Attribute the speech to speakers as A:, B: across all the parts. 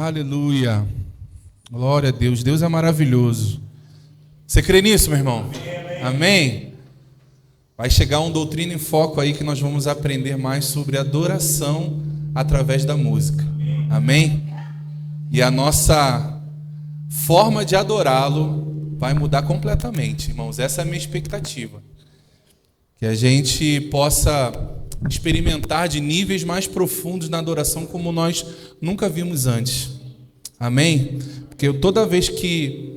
A: Aleluia. Glória a Deus. Deus é maravilhoso. Você crê nisso, meu irmão? Amém? Vai chegar um Doutrina em Foco aí que nós vamos aprender mais sobre adoração através da música. Amém? E a nossa forma de adorá-lo vai mudar completamente, irmãos. Essa é a minha expectativa. Que a gente possa experimentar de níveis mais profundos na adoração como nós nunca vimos antes. Amém? Porque toda vez que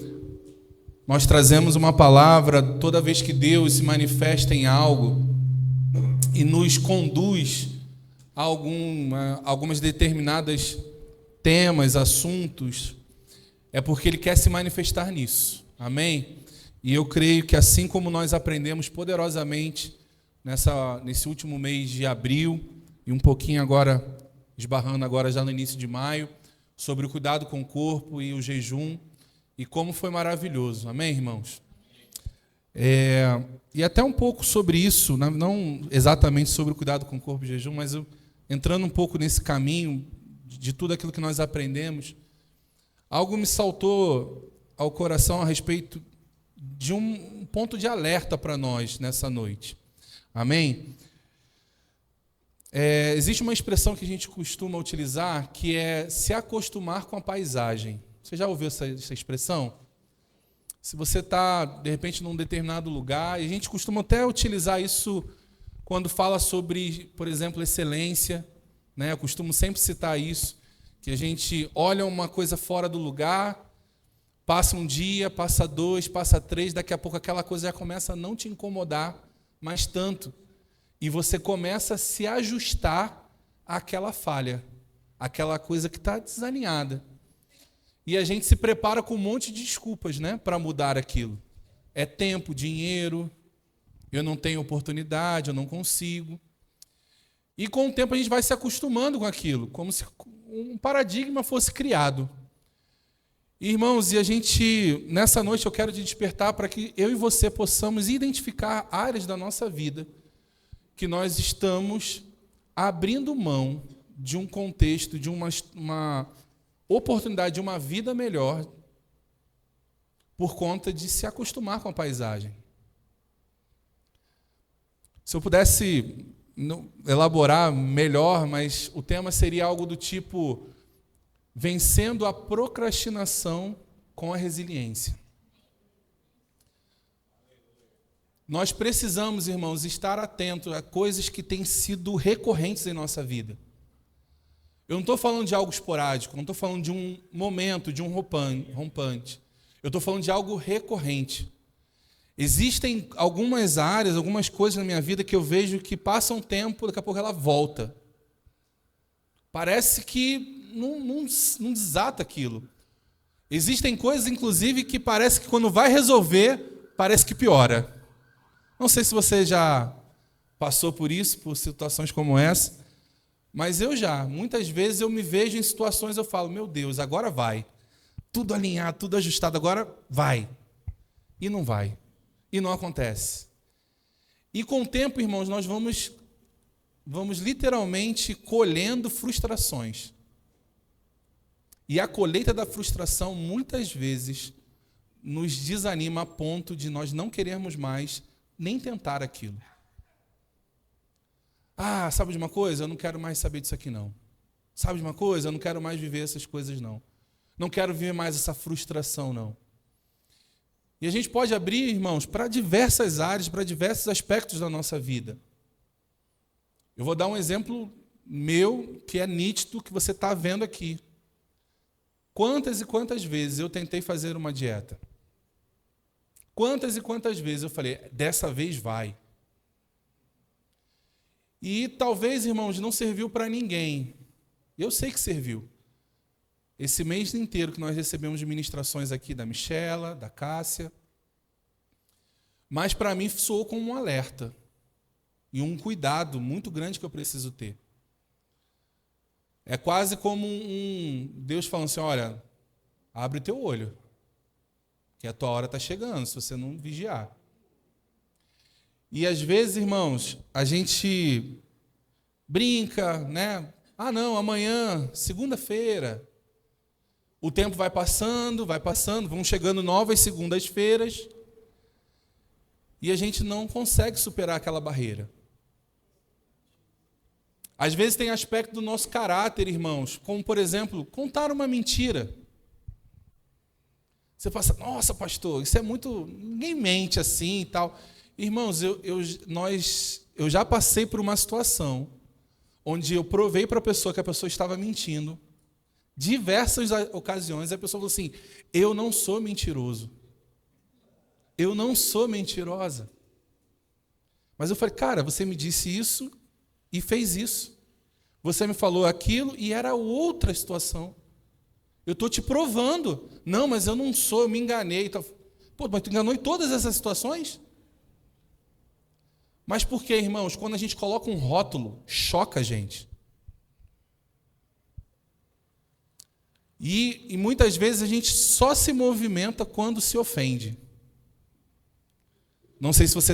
A: nós trazemos uma palavra, toda vez que Deus se manifesta em algo e nos conduz a algumas determinadas temas, assuntos, é porque Ele quer se manifestar nisso. Amém? E eu creio que assim como nós aprendemos poderosamente nesse último mês de abril e um pouquinho agora, esbarrando agora já no início de maio, sobre o cuidado com o corpo e o jejum, e como foi maravilhoso. Amém, irmãos? E até um pouco sobre isso, não exatamente sobre o cuidado com o corpo e o jejum, mas entrando um pouco nesse caminho de tudo aquilo que nós aprendemos, algo me saltou ao coração a respeito de um ponto de alerta para nós nessa noite. Amém? Existe uma expressão que a gente costuma utilizar que é se acostumar com a paisagem. Você já ouviu essa expressão? Se você está, de repente, num determinado lugar, e a gente costuma até utilizar isso quando fala sobre, por exemplo, excelência, né? Eu costumo sempre citar isso, que a gente olha uma coisa fora do lugar, passa um dia, passa 2, passa 3, daqui a pouco aquela coisa já começa a não te incomodar mais tanto. E você começa a se ajustar àquela falha, àquela coisa que está desalinhada. E a gente se prepara com um monte de desculpas, né, para mudar aquilo. É tempo, dinheiro, eu não tenho oportunidade, eu não consigo. E com o tempo a gente vai se acostumando com aquilo, como se um paradigma fosse criado. Irmãos, e a gente, nessa noite eu quero te despertar para que eu e você possamos identificar áreas da nossa vida que nós estamos abrindo mão de um contexto, de uma oportunidade de uma vida melhor por conta de se acostumar com a paisagem. Se eu pudesse elaborar melhor, mas o tema seria algo do tipo vencendo a procrastinação com a resiliência. Nós precisamos, irmãos, estar atentos a coisas que têm sido recorrentes em nossa vida. Eu não estou falando de algo esporádico, não estou falando de um momento, de um rompante. Eu estou falando de algo recorrente. Existem algumas áreas, algumas coisas na minha vida que eu vejo que passa um tempo, daqui a pouco ela volta. Parece que não desata aquilo. Existem coisas, inclusive, que parece que quando vai resolver, parece que piora. Não sei se você já passou por isso, por situações como essa, mas muitas vezes eu me vejo em situações, eu falo, meu Deus, agora vai. Tudo alinhado, tudo ajustado, agora vai. E não vai. E não acontece. E com o tempo, irmãos, nós vamos literalmente colhendo frustrações. E a colheita da frustração, muitas vezes, nos desanima a ponto de nós não querermos mais nem tentar aquilo. Ah, sabe de uma coisa? Eu não quero mais saber disso aqui, não. Sabe de uma coisa? Eu não quero mais viver essas coisas, não. Não quero viver mais essa frustração, não. E a gente pode abrir, irmãos, para diversas áreas, para diversos aspectos da nossa vida. Eu vou dar um exemplo meu, que é nítido, que você está vendo aqui. Quantas e quantas vezes eu tentei fazer uma dieta? Quantas e quantas vezes eu falei, dessa vez vai. E talvez, irmãos, não serviu para ninguém. Eu sei que serviu. Esse mês inteiro que nós recebemos de ministrações aqui da Michela, da Cássia. Mas para mim soou como um alerta. E um cuidado muito grande que eu preciso ter. É quase como Deus falando assim, olha, abre teu olho. Que a tua hora está chegando, se você não vigiar. E às vezes, irmãos, a gente brinca, né? Ah, não, amanhã, segunda-feira. O tempo vai passando, vão chegando novas segundas-feiras, e a gente não consegue superar aquela barreira. Às vezes tem aspecto do nosso caráter, irmãos, como, por exemplo, contar uma mentira. Você fala assim, nossa, pastor, isso é muito... Ninguém mente assim e tal. Irmãos, eu já passei por uma situação onde eu provei para a pessoa que a pessoa estava mentindo. Diversas ocasiões, a pessoa falou assim, eu não sou mentiroso. Eu não sou mentirosa. Mas eu falei, cara, você me disse isso e fez isso. Você me falou aquilo e era outra situação. Eu estou te provando. Não, mas eu não sou, eu me enganei. Pô, mas tu enganou em todas essas situações? Mas por que, irmãos? Quando a gente coloca um rótulo, choca a gente. E muitas vezes a gente só se movimenta quando se ofende. Não sei se você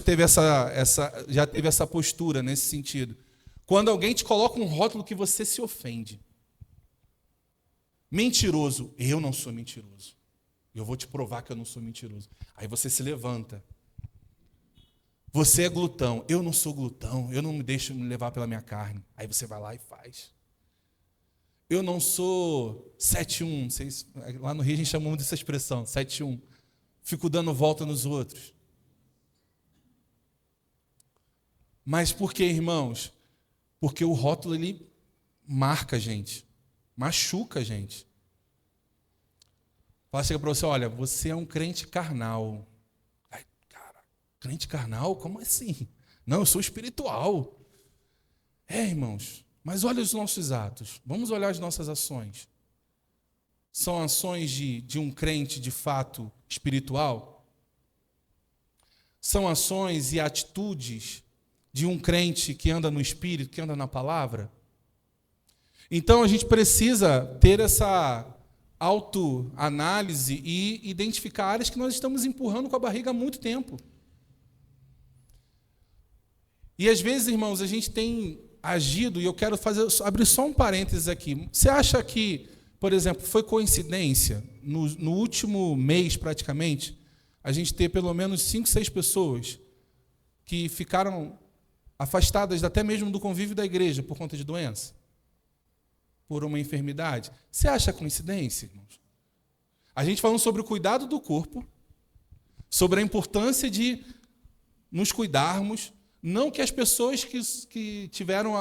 A: já teve essa postura nesse sentido. Quando alguém te coloca um rótulo que você se ofende. Mentiroso, eu não sou mentiroso. Eu vou te provar que eu não sou mentiroso. Aí você se levanta. Você é glutão, eu não sou glutão, eu não me deixo me levar pela minha carne. Aí você vai lá e faz. Eu não sou 7-1, lá no Rio a gente chama muito dessa expressão, 7-1. Fico dando volta nos outros. Mas por que, irmãos? Porque o rótulo, ele marca a gente, machuca a gente. Chega para você, olha, você é um crente carnal. Ai, cara, crente carnal? Como assim? Não, eu sou espiritual. Irmãos, mas olha os nossos atos. Vamos olhar as nossas ações. São ações de um crente de fato espiritual? São ações e atitudes de um crente que anda no Espírito, que anda na palavra? Então a gente precisa ter essa autoanálise e identificar áreas que nós estamos empurrando com a barriga há muito tempo. E às vezes, irmãos, a gente tem agido, e eu quero abrir só um parênteses aqui. Você acha que, por exemplo, foi coincidência, no último mês praticamente, a gente ter pelo menos 5, 6 pessoas que ficaram afastadas até mesmo do convívio da igreja por conta de doença? Por uma enfermidade? Você acha coincidência, irmãos? A gente falando sobre o cuidado do corpo, sobre a importância de nos cuidarmos, não que as pessoas que tiveram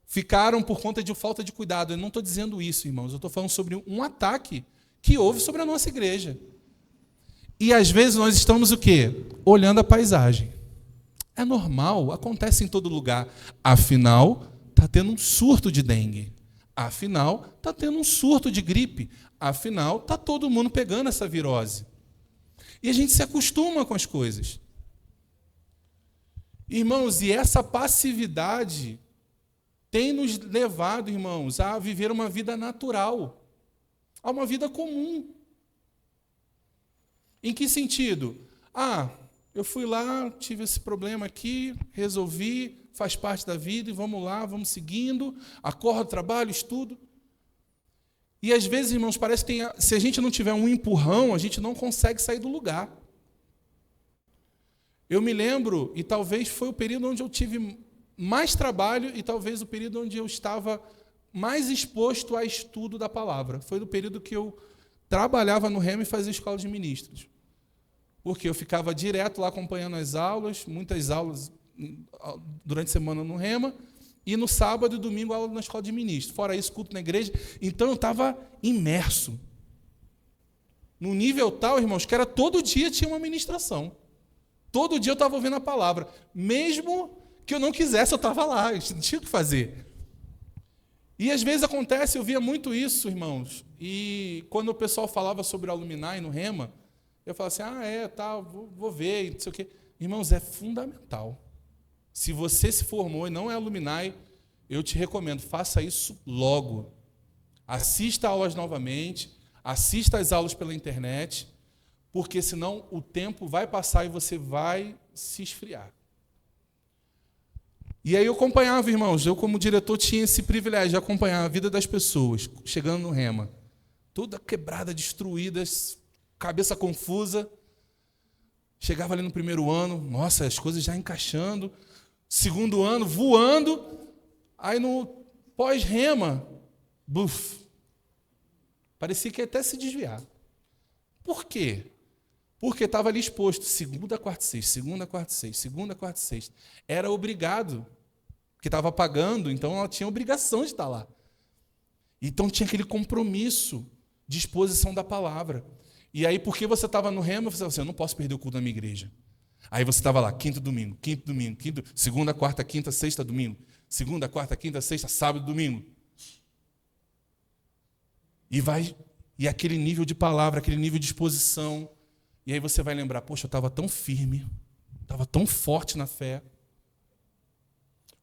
A: ficaram por conta de falta de cuidado. Eu não estou dizendo isso, irmãos. Eu estou falando sobre um ataque que houve sobre a nossa igreja. E às vezes nós estamos o quê? Olhando a paisagem. É normal, acontece em todo lugar. Afinal, está tendo um surto de dengue. Afinal, está tendo um surto de gripe. Afinal, está todo mundo pegando essa virose. E a gente se acostuma com as coisas. Irmãos, e essa passividade tem nos levado, irmãos, a viver uma vida natural, a uma vida comum. Em que sentido? Eu fui lá, tive esse problema aqui, resolvi, faz parte da vida e vamos lá, vamos seguindo, acordo, trabalho, estudo. E às vezes, irmãos, parece que se a gente não tiver um empurrão, a gente não consegue sair do lugar. Eu me lembro, e talvez foi o período onde eu tive mais trabalho e talvez o período onde eu estava mais exposto a estudo da palavra. Foi no período que eu trabalhava no Rema e fazia escola de ministros. Porque eu ficava direto lá acompanhando as aulas, muitas aulas durante a semana no Rema, e no sábado e domingo aula na escola de ministros. Fora isso, culto na igreja. Então eu estava imerso. Num nível tal, irmãos, que era todo dia tinha uma ministração. Todo dia eu estava ouvindo a palavra. Mesmo que eu não quisesse, eu estava lá, eu tinha o que fazer. E às vezes acontece, eu via muito isso, irmãos. E quando o pessoal falava sobre a Alumni no Rema, eu falava assim, vou ver, não sei o quê. Irmãos, é fundamental. Se você se formou e não é Alumni, eu te recomendo, faça isso logo. Assista aulas novamente, assista as aulas pela internet, porque senão o tempo vai passar e você vai se esfriar. E aí eu acompanhava, irmãos, eu como diretor tinha esse privilégio de acompanhar a vida das pessoas, chegando no Rema. toda quebrada, destruída, cabeça confusa. Chegava ali no primeiro ano, nossa, as coisas já encaixando. Segundo ano, voando. Aí no pós-rema, buf, parecia que ia até se desviar. Por quê? Porque estava ali exposto, segunda, quarta e sexta, segunda, quarta e sexta, segunda, quarta e sexta. Era obrigado, porque estava pagando, então ela tinha obrigação de estar lá. Então tinha aquele compromisso de exposição da palavra. E aí, porque você estava no rema, você falava assim, eu não posso perder o culto da minha igreja. Aí você estava lá, quinto domingo, segunda, quarta, quinta, sexta, domingo. Segunda, quarta, quinta, sexta, sábado, domingo. E aquele nível de palavra, aquele nível de exposição. E aí você vai lembrar, poxa, eu estava tão firme, estava tão forte na fé.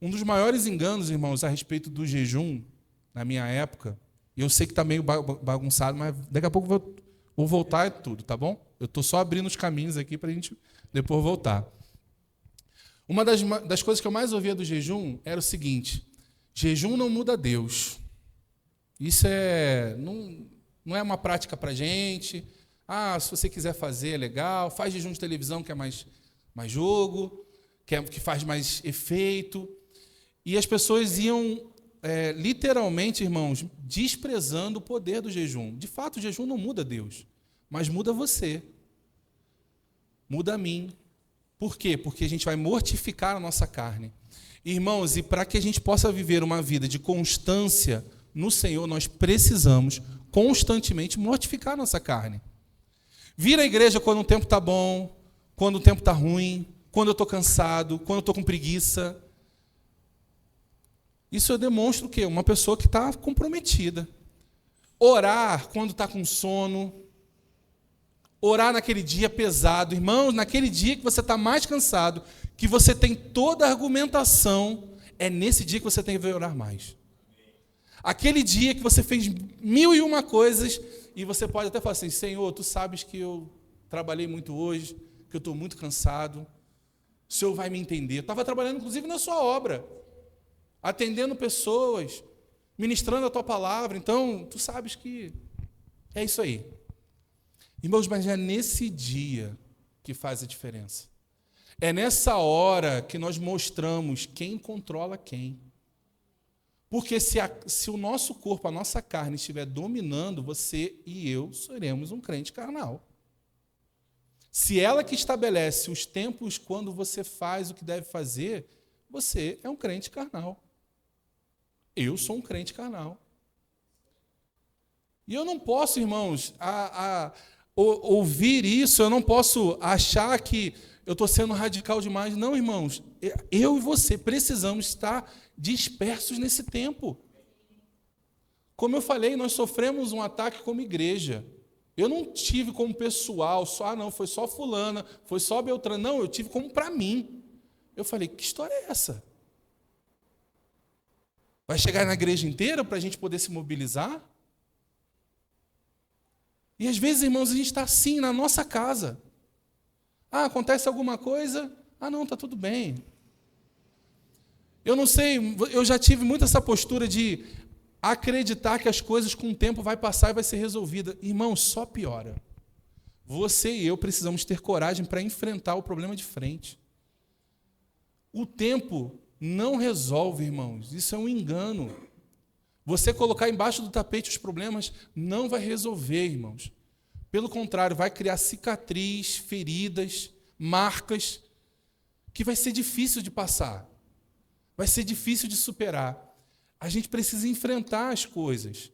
A: Um dos maiores enganos, irmãos, a respeito do jejum, na minha época, e eu sei que está meio bagunçado, mas daqui a pouco vou voltar e tudo, tá bom? Eu estou só abrindo os caminhos aqui para a gente depois voltar. Uma das coisas que eu mais ouvia do jejum era o seguinte: jejum não muda Deus. Isso não é uma prática para a gente. Se você quiser fazer, é legal. Faz jejum de televisão, que é mais jogo, que faz mais efeito. E as pessoas iam, literalmente, irmãos, desprezando o poder do jejum. De fato, o jejum não muda Deus, mas muda você. Muda a mim. Por quê? Porque a gente vai mortificar a nossa carne. Irmãos, e para que a gente possa viver uma vida de constância no Senhor, nós precisamos constantemente mortificar a nossa carne. Vir à igreja quando o tempo está bom, quando o tempo está ruim, quando eu estou cansado, quando eu estou com preguiça. Isso demonstra o quê? Uma pessoa que está comprometida. Orar quando está com sono. Orar naquele dia pesado. Irmãos, naquele dia que você está mais cansado, que você tem toda a argumentação, é nesse dia que você tem que orar mais. Aquele dia que você fez 1001 coisas, e você pode até falar assim, Senhor, tu sabes que eu trabalhei muito hoje, que eu estou muito cansado, o Senhor vai me entender. Eu estava trabalhando, inclusive, na sua obra, atendendo pessoas, ministrando a tua palavra, então, tu sabes que é isso aí. Irmãos, mas é nesse dia que faz a diferença. É nessa hora que nós mostramos quem controla quem. Porque se o nosso corpo, a nossa carne estiver dominando, você e eu seremos um crente carnal. Se ela que estabelece os tempos quando você faz o que deve fazer, você é um crente carnal. Eu sou um crente carnal. E eu não posso, irmãos, ouvir isso, eu não posso achar que eu estou sendo radical demais. Não, irmãos, eu e você precisamos estar dispersos nesse tempo. Como eu falei, nós sofremos um ataque como igreja. Eu não tive como pessoal, foi só fulana, foi só Beltrano. Não, eu tive como para mim. Eu falei, que história é essa? Vai chegar na igreja inteira para a gente poder se mobilizar? E às vezes, irmãos, a gente está assim, na nossa casa. Acontece alguma coisa? Não, está tudo bem. Eu não sei, eu já tive muito essa postura de acreditar que as coisas com o tempo vai passar e vai ser resolvida. Irmão, só piora. Você e eu precisamos ter coragem para enfrentar o problema de frente. O tempo não resolve, irmãos. Isso é um engano. Você colocar embaixo do tapete os problemas não vai resolver, irmãos. Pelo contrário, vai criar cicatriz, feridas, marcas, que vai ser difícil de passar. Vai ser difícil de superar. A gente precisa enfrentar as coisas.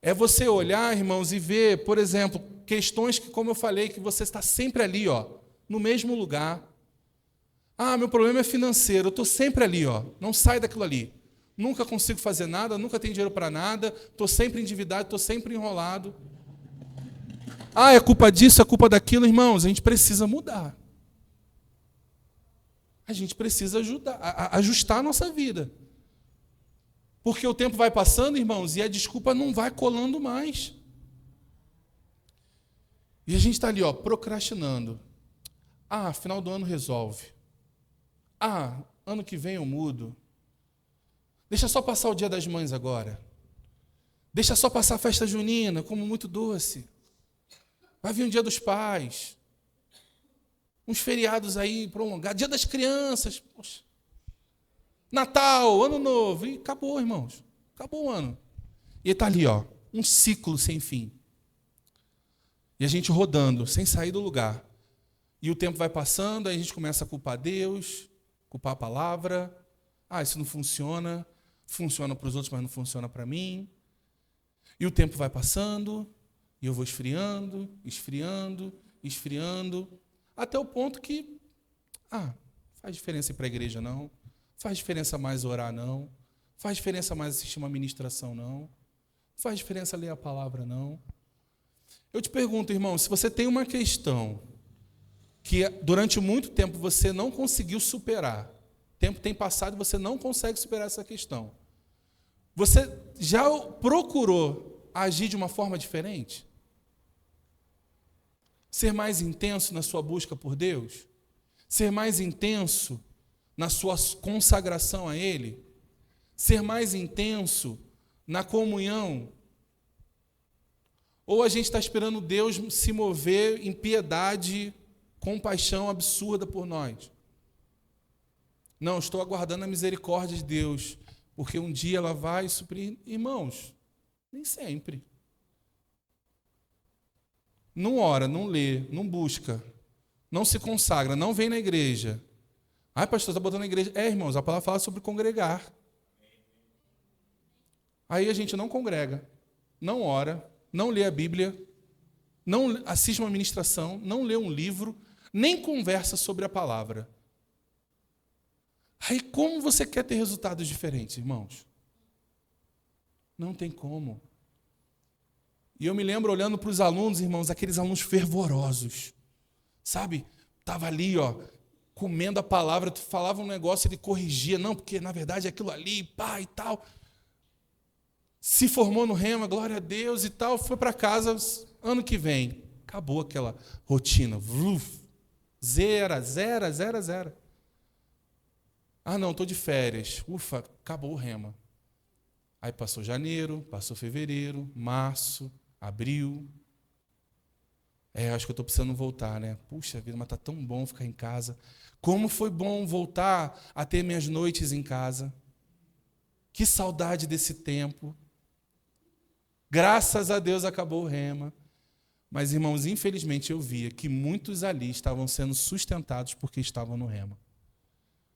A: É você olhar, irmãos, e ver, por exemplo, questões que, como eu falei, que você está sempre ali, no mesmo lugar. Meu problema é financeiro, eu estou sempre ali, não sai daquilo ali. Nunca consigo fazer nada, nunca tenho dinheiro para nada, estou sempre endividado, estou sempre enrolado. É culpa disso, é culpa daquilo, irmãos, a gente precisa mudar. A gente precisa ajustar a nossa vida. Porque o tempo vai passando, irmãos, e a desculpa não vai colando mais. E a gente está ali, procrastinando. Final do ano resolve. Ano que vem eu mudo. Deixa só passar o Dia das Mães agora. Deixa só passar a festa junina, como muito doce. Vai vir um Dia dos Pais. Uns feriados aí prolongados. Dia das Crianças. Poxa. Natal, Ano Novo. E acabou, irmãos. Acabou o ano. E está ali, ó, um ciclo sem fim. E a gente rodando, sem sair do lugar. E o tempo vai passando, aí a gente começa a culpar Deus, culpar a palavra. Ah, isso não funciona. Funciona para os outros, mas não funciona para mim. E o tempo vai passando, e eu vou esfriando, esfriando, esfriando, até o ponto que, faz diferença ir para a igreja não, faz diferença mais orar não, faz diferença mais assistir uma ministração não, faz diferença ler a palavra não. Eu te pergunto, irmão, se você tem uma questão que durante muito tempo você não conseguiu superar, o tempo tem passado e você não consegue superar essa questão, você já procurou agir de uma forma diferente? Ser mais intenso na sua busca por Deus? Ser mais intenso na sua consagração a Ele? Ser mais intenso na comunhão? Ou a gente está esperando Deus se mover em piedade, compaixão absurda por nós? Não, estou aguardando a misericórdia de Deus, porque um dia ela vai suprir. Irmãos, nem sempre. Não ora, não lê, não busca, não se consagra, não vem na igreja. Ai, pastor, está botando na igreja. Irmãos, a palavra fala sobre congregar. Aí a gente não congrega, não ora, não lê a Bíblia, não assiste uma ministração, não lê um livro, nem conversa sobre a palavra. Aí como você quer ter resultados diferentes, irmãos? Não tem como. E eu me lembro olhando para os alunos, irmãos, aqueles alunos fervorosos, sabe? Estava ali, ó, comendo a palavra, tu falava um negócio, ele corrigia, não, porque na verdade é aquilo ali, pá, e tal. Se formou no Rema, glória a Deus e tal, foi para casa, ano que vem, acabou aquela rotina, zera. Ah, não, estou de férias, ufa, acabou o Rema. Aí passou janeiro, passou fevereiro, março, abril. Acho que eu estou precisando voltar, né? Puxa vida, mas está tão bom ficar em casa. Como foi bom voltar a ter minhas noites em casa. Que saudade desse tempo. Graças a Deus acabou o Rema. Mas, irmãos, infelizmente eu via que muitos ali estavam sendo sustentados porque estavam no Rema.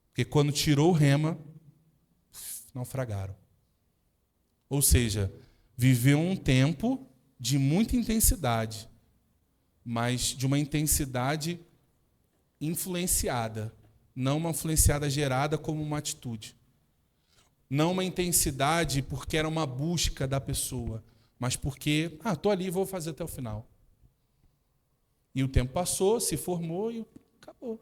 A: Porque quando tirou o Rema, naufragaram. Ou seja, viveu um tempo de muita intensidade, mas de uma intensidade influenciada, não uma influenciada gerada como uma atitude. Não uma intensidade porque era uma busca da pessoa, mas porque, estou ali e vou fazer até o final. E o tempo passou, se formou e acabou.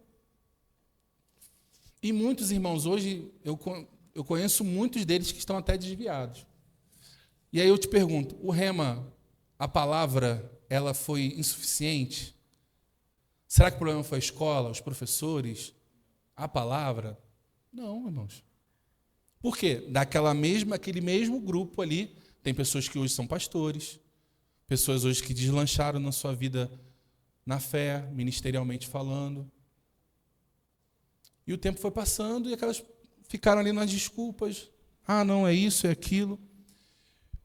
A: E muitos irmãos, hoje, eu conheço muitos deles que estão até desviados. E aí eu te pergunto, o Rema, a palavra, ela foi insuficiente? Será que o problema foi a escola, os professores, a palavra? Não, irmãos. Por quê? Aquele mesmo grupo ali, tem pessoas que hoje são pastores, pessoas hoje que deslancharam na sua vida na fé, ministerialmente falando. E o tempo foi passando e aquelas ficaram ali nas desculpas. Não, é isso, é aquilo.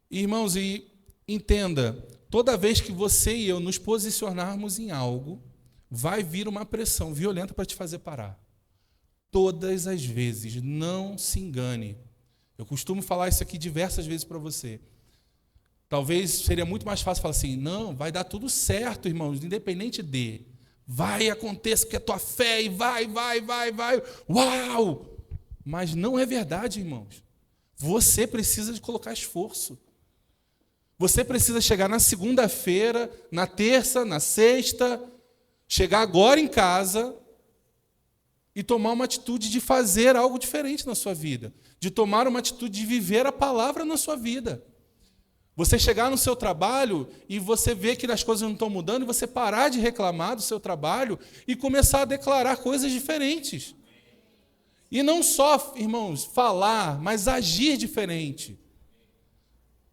A: Irmãos, e entenda, toda vez que você e eu nos posicionarmos em algo, vai vir uma pressão violenta para te fazer parar. Todas as vezes, não se engane. Eu costumo falar isso aqui diversas vezes para você. Talvez seria muito mais fácil falar assim, não, vai dar tudo certo, irmãos, independente de. Vai acontecer que é tua fé e vai. Uau! Mas não é verdade, irmãos. Você precisa de colocar esforço. Você precisa chegar na segunda-feira, na terça, na sexta, chegar agora em casa e tomar uma atitude de fazer algo diferente na sua vida, de tomar uma atitude de viver a palavra na sua vida. Você chegar no seu trabalho e você ver que as coisas não estão mudando e você parar de reclamar do seu trabalho e começar a declarar coisas diferentes. E não só, irmãos, falar, mas agir diferente.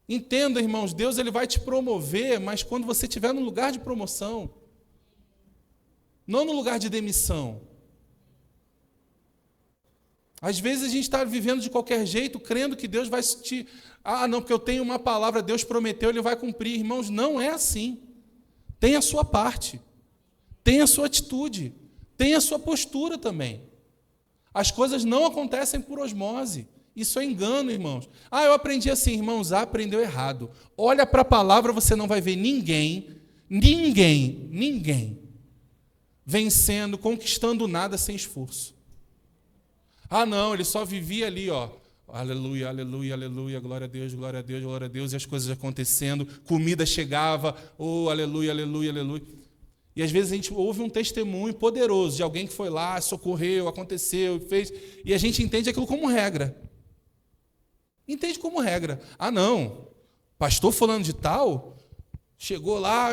A: Entenda, irmãos, Deus ele vai te promover, mas quando você estiver no lugar de promoção, não no lugar de demissão. Às vezes a gente está vivendo de qualquer jeito, crendo que Deus vai te... não, porque eu tenho uma palavra, Deus prometeu, Ele vai cumprir. Irmãos, não é assim. Tem a sua parte, tem a sua atitude, tem a sua postura também. As coisas não acontecem por osmose. Isso é engano, irmãos. Eu aprendi assim, irmãos, aprendeu errado. Olha para a palavra, você não vai ver ninguém vencendo, conquistando nada sem esforço. Não, ele só vivia ali, ó. Aleluia, aleluia, aleluia, glória a Deus, glória a Deus, glória a Deus, e as coisas acontecendo, comida chegava, aleluia, aleluia, aleluia. E às vezes a gente ouve um testemunho poderoso de alguém que foi lá, socorreu, aconteceu, fez, e a gente entende aquilo como regra. Entende como regra. Não, pastor fulano de tal, chegou lá,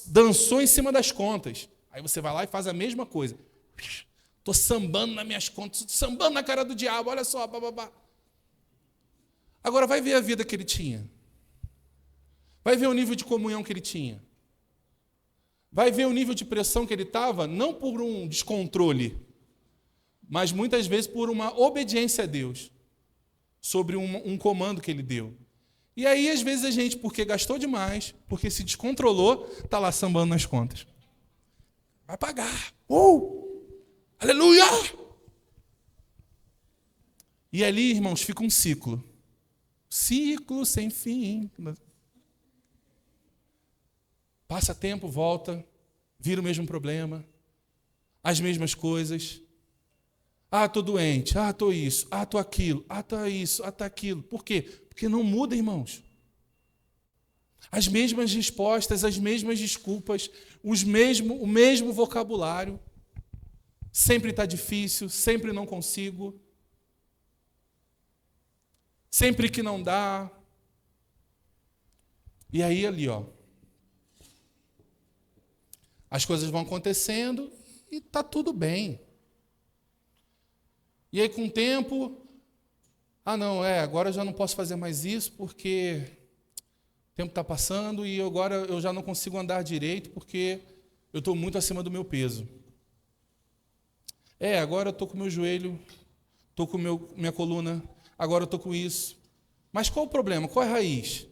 A: dançou em cima das contas. Aí você vai lá e faz a mesma coisa. Estou sambando nas minhas contas, sambando na cara do diabo, olha só, bababá. Agora vai ver a vida que ele tinha. Vai ver o nível de comunhão que ele tinha. Vai ver o nível de pressão que ele estava, não por um descontrole, mas muitas vezes por uma obediência a Deus, sobre um comando que ele deu. E aí, às vezes, a gente, porque gastou demais, porque se descontrolou, está lá sambando nas contas. Vai pagar. Aleluia! E ali, irmãos, fica um ciclo. Ciclo sem fim. Passa tempo, volta, vira o mesmo problema, as mesmas coisas. Estou doente, estou isso, estou aquilo, estou isso, estou aquilo. Por quê? Porque não muda, irmãos. As mesmas respostas, as mesmas desculpas, o mesmo vocabulário. Sempre está difícil, sempre não consigo. Sempre que não dá. E aí, ali, ó. As coisas vão acontecendo e está tudo bem. E aí, com o tempo, agora eu já não posso fazer mais isso porque o tempo está passando e agora eu já não consigo andar direito porque eu estou muito acima do meu peso. Agora eu estou com o meu joelho, estou com minha coluna, agora eu estou com isso. Mas qual o problema? Qual é a raiz?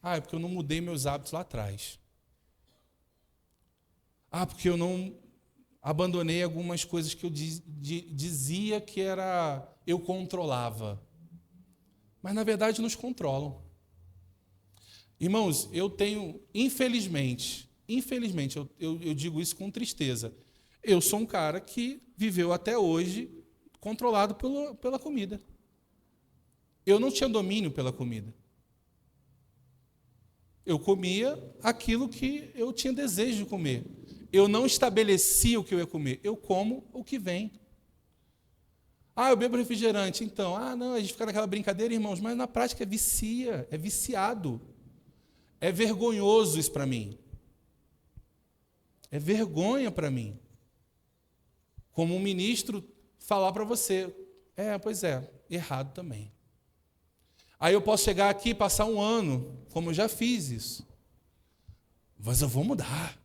A: É porque eu não mudei meus hábitos lá atrás. Porque eu não abandonei algumas coisas que eu dizia que eu controlava. Mas, na verdade, nos controlam. Irmãos, eu tenho, infelizmente, eu digo isso com tristeza, eu sou um cara que viveu até hoje controlado pela comida. Eu não tinha domínio pela comida. Eu comia aquilo que eu tinha desejo de comer. Eu não estabelecia o que eu ia comer. Eu como o que vem. Eu bebo refrigerante. Então, não, a gente fica naquela brincadeira, irmãos, mas na prática é viciado. É vergonhoso isso para mim. É vergonha para mim. Como um ministro falar para você, pois é, errado também. Aí eu posso chegar aqui e passar um ano, como eu já fiz isso. Mas eu vou mudar.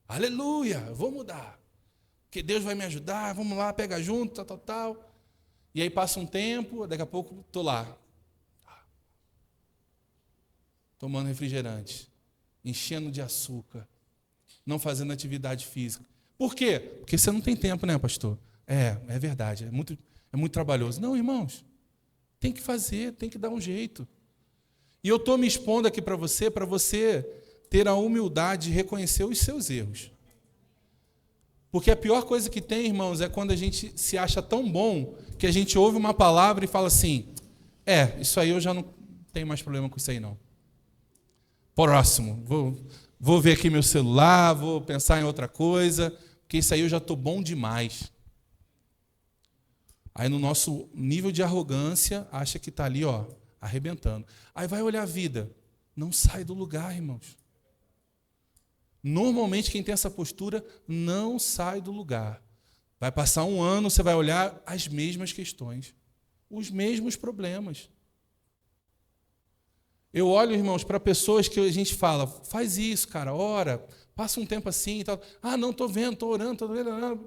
A: Aleluia, eu vou mudar. Porque Deus vai me ajudar, vamos lá, pega junto, tal. E aí passa um tempo, daqui a pouco estou lá. Tomando refrigerante, enchendo de açúcar, não fazendo atividade física. Por quê? Porque você não tem tempo, né, pastor? É verdade, é muito trabalhoso. Não, irmãos, tem que fazer, tem que dar um jeito. E eu estou me expondo aqui para você ter a humildade de reconhecer os seus erros. Porque a pior coisa que tem, irmãos, é quando a gente se acha tão bom que a gente ouve uma palavra e fala assim, isso aí eu já não tenho mais problema com isso aí, não. Próximo, vou ver aqui meu celular, vou pensar em outra coisa, porque isso aí eu já estou bom demais. Aí no nosso nível de arrogância, acha que está ali, arrebentando. Aí vai olhar a vida. Não sai do lugar, irmãos. Normalmente quem tem essa postura não sai do lugar. Vai passar um ano, você vai olhar as mesmas questões, os mesmos problemas. Eu olho, irmãos, para pessoas que a gente fala, faz isso, cara, ora, passa um tempo assim e tal. Ah, não, estou vendo, estou orando,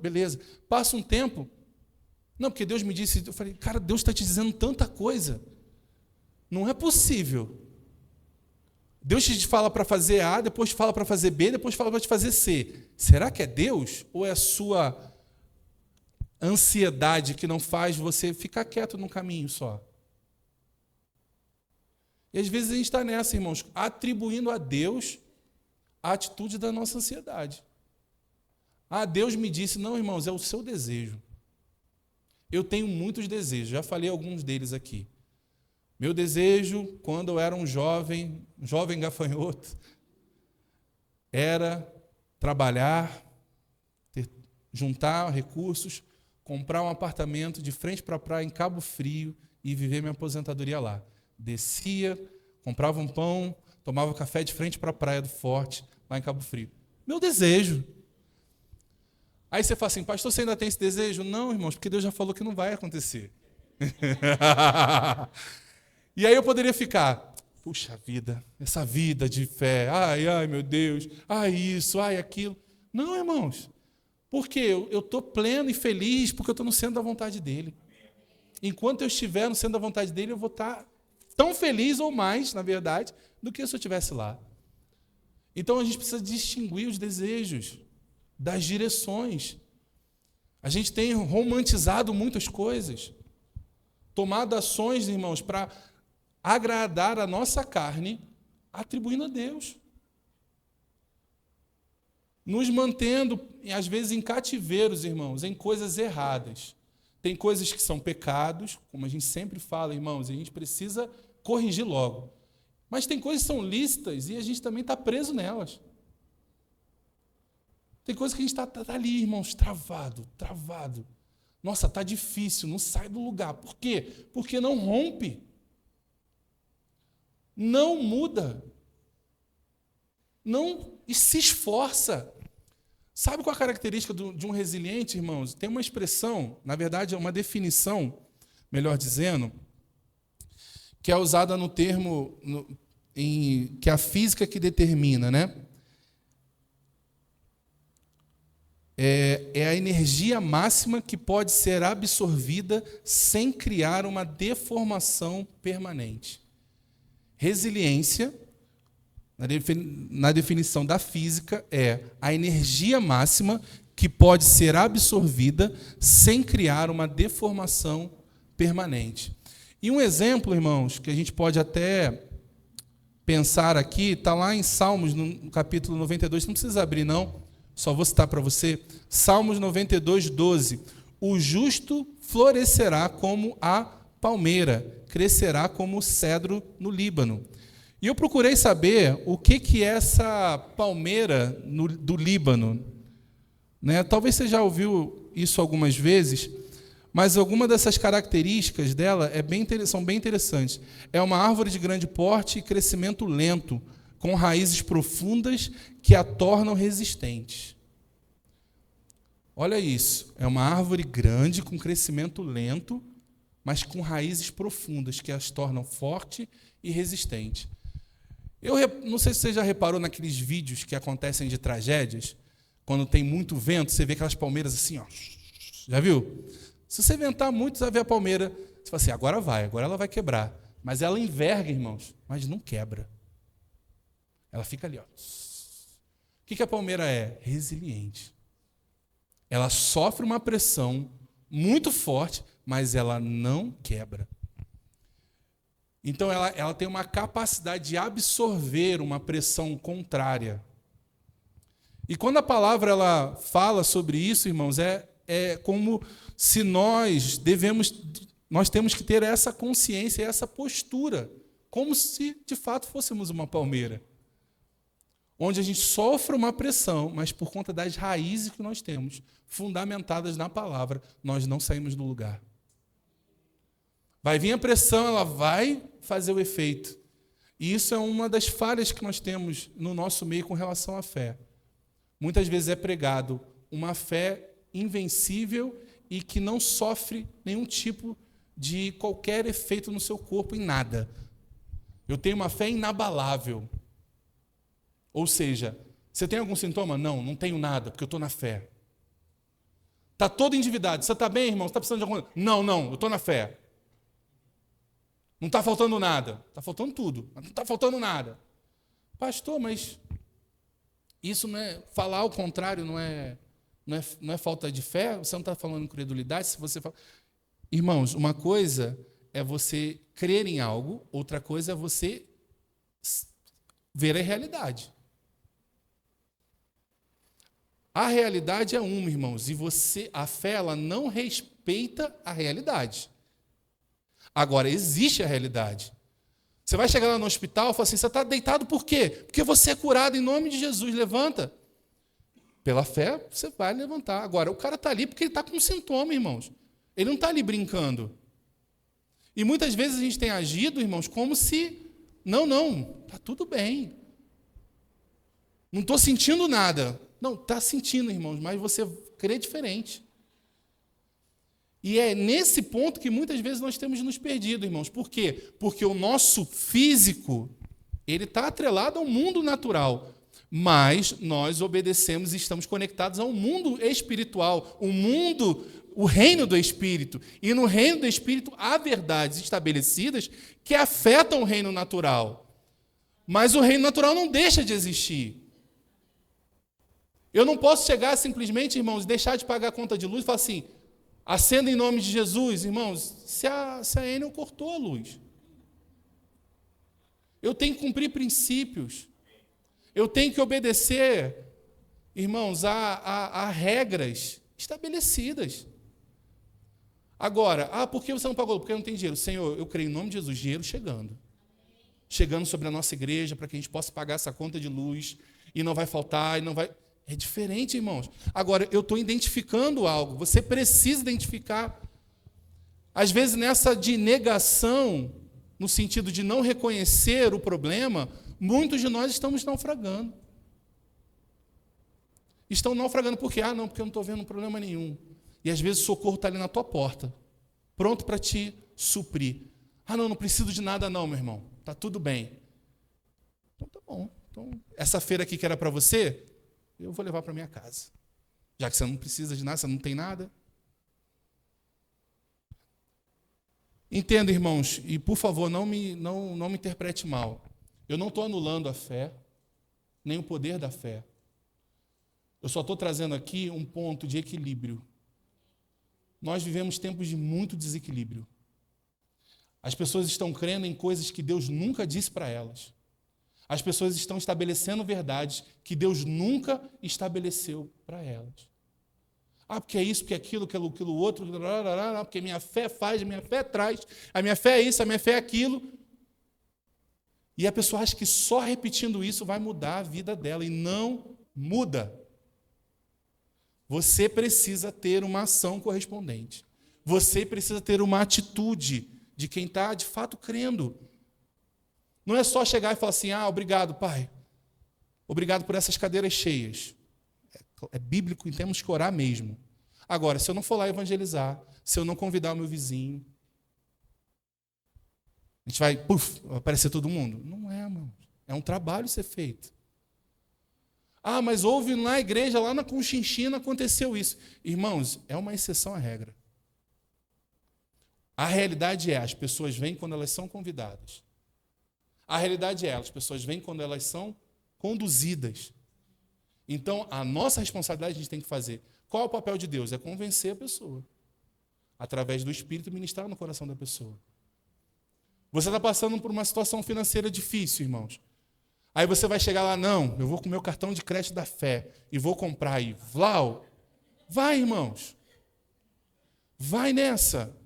A: beleza. Passa um tempo. Não, porque Deus me disse, eu falei, cara, Deus está te dizendo tanta coisa. Não é possível. Deus te fala para fazer A, depois te fala para fazer B, depois fala para te fazer C. Será que é Deus ou é a sua ansiedade que não faz você ficar quieto num caminho só? E às vezes a gente está nessa, irmãos, atribuindo a Deus a atitude da nossa ansiedade. Ah, Deus me disse, não, irmãos, é o seu desejo. Eu tenho muitos desejos, já falei alguns deles aqui. Meu desejo, quando eu era um jovem gafanhoto, era trabalhar, juntar recursos, comprar um apartamento de frente para a praia em Cabo Frio e viver minha aposentadoria lá. Descia, comprava um pão, tomava café de frente para a praia do Forte, lá em Cabo Frio. Meu desejo. Aí você fala assim, pastor, você ainda tem esse desejo? Não, irmãos, porque Deus já falou que não vai acontecer. E aí eu poderia ficar, puxa vida, essa vida de fé, ai, meu Deus, ai isso, ai aquilo. Não, irmãos, porque eu estou pleno e feliz porque eu estou no centro da vontade dEle. Enquanto eu estiver no centro da vontade dEle, eu vou estar tão feliz ou mais, na verdade, do que se eu estivesse lá. Então a gente precisa distinguir os desejos das direções. A gente tem romantizado muitas coisas, tomado ações, irmãos, para agradar a nossa carne, atribuindo a Deus. Nos mantendo, às vezes, em cativeiros, irmãos, em coisas erradas. Tem coisas que são pecados, como a gente sempre fala, irmãos, e a gente precisa corrigir logo. Mas tem coisas que são lícitas e a gente também está preso nelas. Tem coisas que a gente está ali, irmãos, travado. Nossa, está difícil, não sai do lugar. Por quê? Porque não rompe. Não muda. Não se esforça. Sabe qual a característica de um resiliente, irmãos? Tem uma expressão, na verdade é uma definição, melhor dizendo, que é usada no termo, que é a física que determina, né? É a energia máxima que pode ser absorvida sem criar uma deformação permanente. Resiliência, na definição da física, é a energia máxima que pode ser absorvida sem criar uma deformação permanente. E um exemplo, irmãos, que a gente pode até pensar aqui, está lá em Salmos, no capítulo 92, não precisa abrir, não, só vou citar para você. Salmos 92, 12. O justo florescerá como a palmeira, crescerá como o cedro no Líbano. E eu procurei saber o que é essa palmeira do Líbano. Né? Talvez você já ouviu isso algumas vezes, mas alguma dessas características dela são bem interessantes. É uma árvore de grande porte e crescimento lento, com raízes profundas que a tornam resistente. Olha isso, é uma árvore grande, com crescimento lento, mas com raízes profundas que as tornam forte e resistente. Eu não sei se você já reparou naqueles vídeos que acontecem de tragédias, quando tem muito vento, você vê aquelas palmeiras assim, ó. Já viu? Se você ventar muito, você vai ver a palmeira, você fala assim, agora ela vai quebrar. Mas ela enverga, irmãos, mas não quebra. Ela fica ali, ó. O que a palmeira é? Resiliente. Ela sofre uma pressão muito forte, mas ela não quebra. Então, ela tem uma capacidade de absorver uma pressão contrária. E quando a palavra ela fala sobre isso, irmãos, é como se nós temos que ter essa consciência, essa postura, como se, de fato, fôssemos uma palmeira. Onde a gente sofre uma pressão, mas por conta das raízes que nós temos, fundamentadas na palavra, nós não saímos do lugar. Vai vir a pressão, ela vai fazer o efeito. E isso é uma das falhas que nós temos no nosso meio com relação à fé. Muitas vezes é pregado uma fé invencível e que não sofre nenhum tipo de qualquer efeito no seu corpo, em nada. Eu tenho uma fé inabalável. Ou seja, você tem algum sintoma? Não, não tenho nada, porque eu estou na fé. Está todo endividado. Você está bem, irmão? Você está precisando de alguma coisa? Não, eu estou na fé. Não está faltando nada. Está faltando tudo, mas não está faltando nada. Pastor, mas isso não é... Falar o contrário não é falta de fé? Você não está falando incredulidade? Se você fala... Irmãos, uma coisa é você crer em algo, outra coisa é você ver a realidade. A realidade é uma, irmãos, e a fé ela não respeita a realidade. Agora, existe a realidade. Você vai chegar lá no hospital e falar assim, você está deitado por quê? Porque você é curado em nome de Jesus, levanta. Pela fé, você vai levantar. Agora, o cara está ali porque ele está com um sintoma, irmãos. Ele não está ali brincando. E muitas vezes a gente tem agido, irmãos, como se, não, está tudo bem. Não estou sentindo nada. Não, está sentindo, irmãos, mas você crê diferente. E é nesse ponto que muitas vezes nós temos nos perdido, irmãos. Por quê? Porque o nosso físico, ele está atrelado ao mundo natural. Mas nós obedecemos e estamos conectados ao mundo espiritual, o reino do Espírito. E no reino do Espírito há verdades estabelecidas que afetam o reino natural. Mas o reino natural não deixa de existir. Eu não posso chegar simplesmente, irmãos, deixar de pagar a conta de luz e falar assim, acenda em nome de Jesus, irmãos, se a Enel cortou a luz. Eu tenho que cumprir princípios. Eu tenho que obedecer, irmãos, a regras estabelecidas. Agora, por que você não pagou? Porque não tem dinheiro. Senhor, eu creio em nome de Jesus, dinheiro chegando. Chegando sobre a nossa igreja, para que a gente possa pagar essa conta de luz, e não vai faltar, e não vai... É diferente, irmãos. Agora, eu estou identificando algo. Você precisa identificar. Às vezes, nessa de negação, no sentido de não reconhecer o problema, muitos de nós estamos naufragando. Estão naufragando por quê? Porque eu não estou vendo problema nenhum. E às vezes o socorro está ali na tua porta, pronto para te suprir. Não preciso de nada não, meu irmão. Está tudo bem. Então tá bom. Então, essa feira aqui que era para você, eu vou levar para minha casa. Já que você não precisa de nada, você não tem nada. Entenda, irmãos, e por favor, não me interprete mal. Eu não estou anulando a fé, nem o poder da fé. Eu só estou trazendo aqui um ponto de equilíbrio. Nós vivemos tempos de muito desequilíbrio. As pessoas estão crendo em coisas que Deus nunca disse para elas. As pessoas estão estabelecendo verdades que Deus nunca estabeleceu para elas. Porque é isso, porque é aquilo, aquilo outro, porque minha fé faz, a minha fé traz, a minha fé é isso, a minha fé é aquilo. E a pessoa acha que só repetindo isso vai mudar a vida dela, e não muda. Você precisa ter uma ação correspondente. Você precisa ter uma atitude de quem está, de fato, crendo. Não é só chegar e falar assim, obrigado, Pai. Obrigado por essas cadeiras cheias. É bíblico e temos que orar mesmo. Agora, se eu não for lá evangelizar, se eu não convidar o meu vizinho, a gente vai aparecer todo mundo? Não é, irmão. É um trabalho ser feito. Mas houve na igreja, lá na Conchinchina, aconteceu isso. Irmãos, é uma exceção à regra. A realidade é, as pessoas vêm quando elas são convidadas. A realidade é, as pessoas vêm quando elas são conduzidas. Então, a nossa responsabilidade a gente tem que fazer. Qual é o papel de Deus? É convencer a pessoa. Através do Espírito, ministrar no coração da pessoa. Você está passando por uma situação financeira difícil, irmãos. Aí você vai chegar lá, eu vou com o meu cartão de crédito da fé e vou comprar aí. Vlau, vai, irmãos. Vai nessa.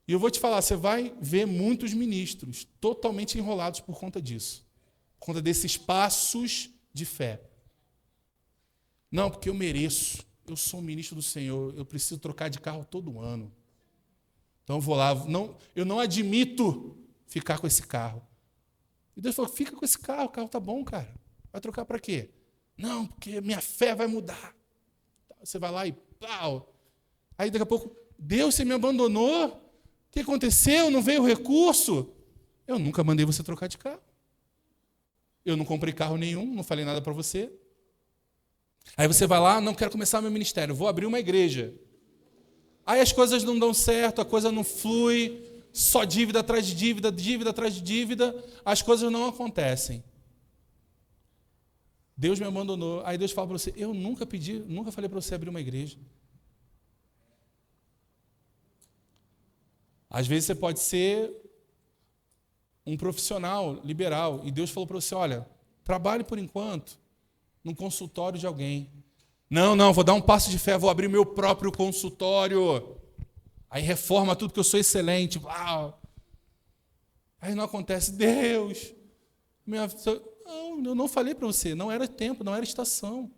A: E eu vou te falar, você vai ver muitos ministros totalmente enrolados por conta disso. Por conta desses passos de fé. Não, porque eu mereço. Eu sou um ministro do Senhor, eu preciso trocar de carro todo ano. Então eu vou lá, eu não admito ficar com esse carro. E Deus falou, fica com esse carro, o carro tá bom, cara. Vai trocar para quê? Não, porque minha fé vai mudar. Você vai lá e pau. Aí daqui a pouco, Deus, você me abandonou? O que aconteceu? Não veio o recurso? Eu nunca mandei você trocar de carro. Eu não comprei carro nenhum, não falei nada para você. Aí você vai lá, não quero começar meu ministério, vou abrir uma igreja. Aí as coisas não dão certo, a coisa não flui, só dívida atrás de dívida, dívida atrás de dívida, as coisas não acontecem. Deus me abandonou. Aí Deus fala para você, eu nunca pedi, nunca falei para você abrir uma igreja. Às vezes você pode ser um profissional liberal e Deus falou para você, olha, trabalhe por enquanto num consultório de alguém. Não, vou dar um passo de fé, vou abrir meu próprio consultório. Aí reforma tudo que eu sou excelente. Uau. Aí não acontece. Deus, eu não falei para você, não era tempo, não era estação.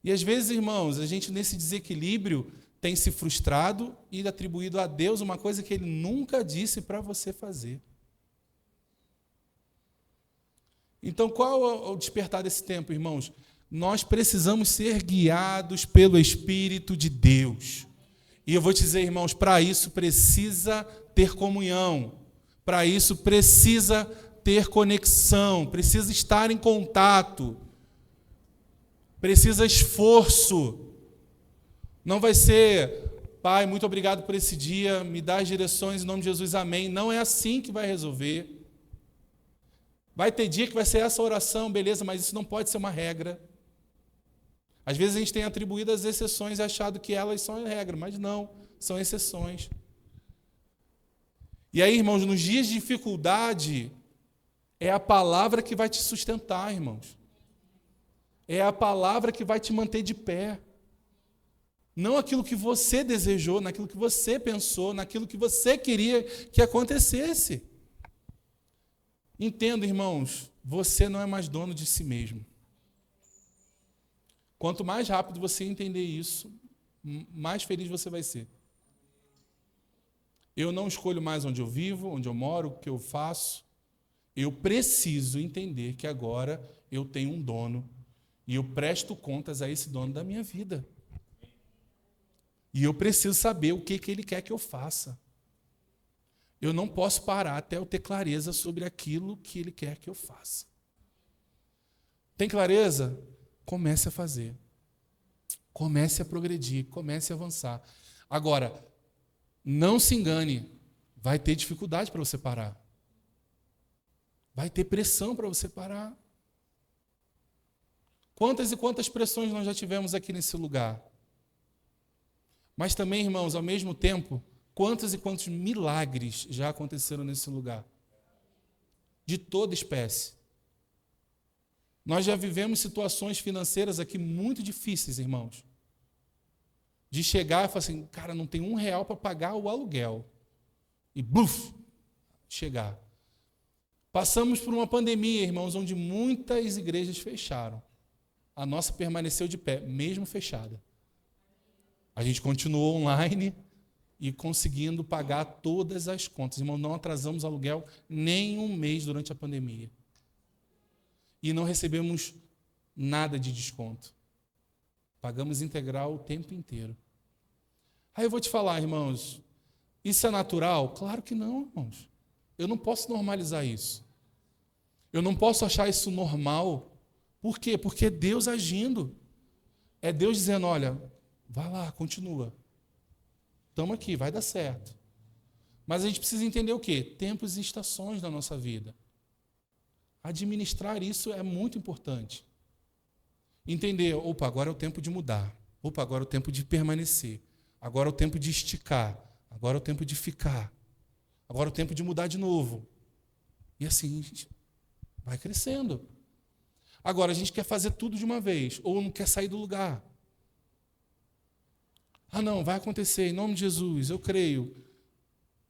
A: E às vezes, irmãos, a gente nesse desequilíbrio tem se frustrado e atribuído a Deus uma coisa que Ele nunca disse para você fazer. Então, qual é o despertar desse tempo, irmãos? Nós precisamos ser guiados pelo Espírito de Deus. E eu vou te dizer, irmãos, para isso precisa ter comunhão, para isso precisa ter conexão, precisa estar em contato, precisa esforço. Não vai ser, Pai, muito obrigado por esse dia, me dá as direções em nome de Jesus, amém. Não é assim que vai resolver. Vai ter dia que vai ser essa oração, beleza, mas isso não pode ser uma regra. Às vezes a gente tem atribuído as exceções e achado que elas são a regra, mas não, são exceções. E aí, irmãos, nos dias de dificuldade, é a palavra que vai te sustentar, irmãos. É a palavra que vai te manter de pé. Não aquilo que você desejou, naquilo que você pensou, naquilo que você queria que acontecesse. Entenda, irmãos, você não é mais dono de si mesmo. Quanto mais rápido você entender isso, mais feliz você vai ser. Eu não escolho mais onde eu vivo, onde eu moro, o que eu faço. Eu preciso entender que agora eu tenho um dono e eu presto contas a esse dono da minha vida. E eu preciso saber o que ele quer que eu faça. Eu não posso parar até eu ter clareza sobre aquilo que Ele quer que eu faça. Tem clareza? Comece a fazer. Comece a progredir, comece a avançar. Agora, não se engane, vai ter dificuldade para você parar. Vai ter pressão para você parar. Quantas e quantas pressões nós já tivemos aqui nesse lugar? Mas também, irmãos, ao mesmo tempo, quantos e quantos milagres já aconteceram nesse lugar? De toda espécie. Nós já vivemos situações financeiras aqui muito difíceis, irmãos. De chegar e falar assim, cara, não tem R$1 para pagar o aluguel. E buf, chegar. Passamos por uma pandemia, irmãos, onde muitas igrejas fecharam. A nossa permaneceu de pé, mesmo fechada. A gente continuou online e conseguindo pagar todas as contas. Irmão, não atrasamos aluguel nem um mês durante a pandemia. E não recebemos nada de desconto. Pagamos integral o tempo inteiro. Aí eu vou te falar, irmãos, isso é natural? Claro que não, irmãos. Eu não posso normalizar isso. Eu não posso achar isso normal. Por quê? Porque é Deus agindo. É Deus dizendo, olha, vai lá, continua. Estamos aqui, vai dar certo. Mas a gente precisa entender o quê? Tempos e estações da nossa vida. Administrar isso é muito importante. Entender, opa, agora é o tempo de mudar. Opa, agora é o tempo de permanecer. Agora é o tempo de esticar. Agora é o tempo de ficar. Agora é o tempo de mudar de novo. E assim, a gente vai crescendo. Agora, a gente quer fazer tudo de uma vez, ou não quer sair do lugar. Ah, não, vai acontecer, em nome de Jesus, eu creio.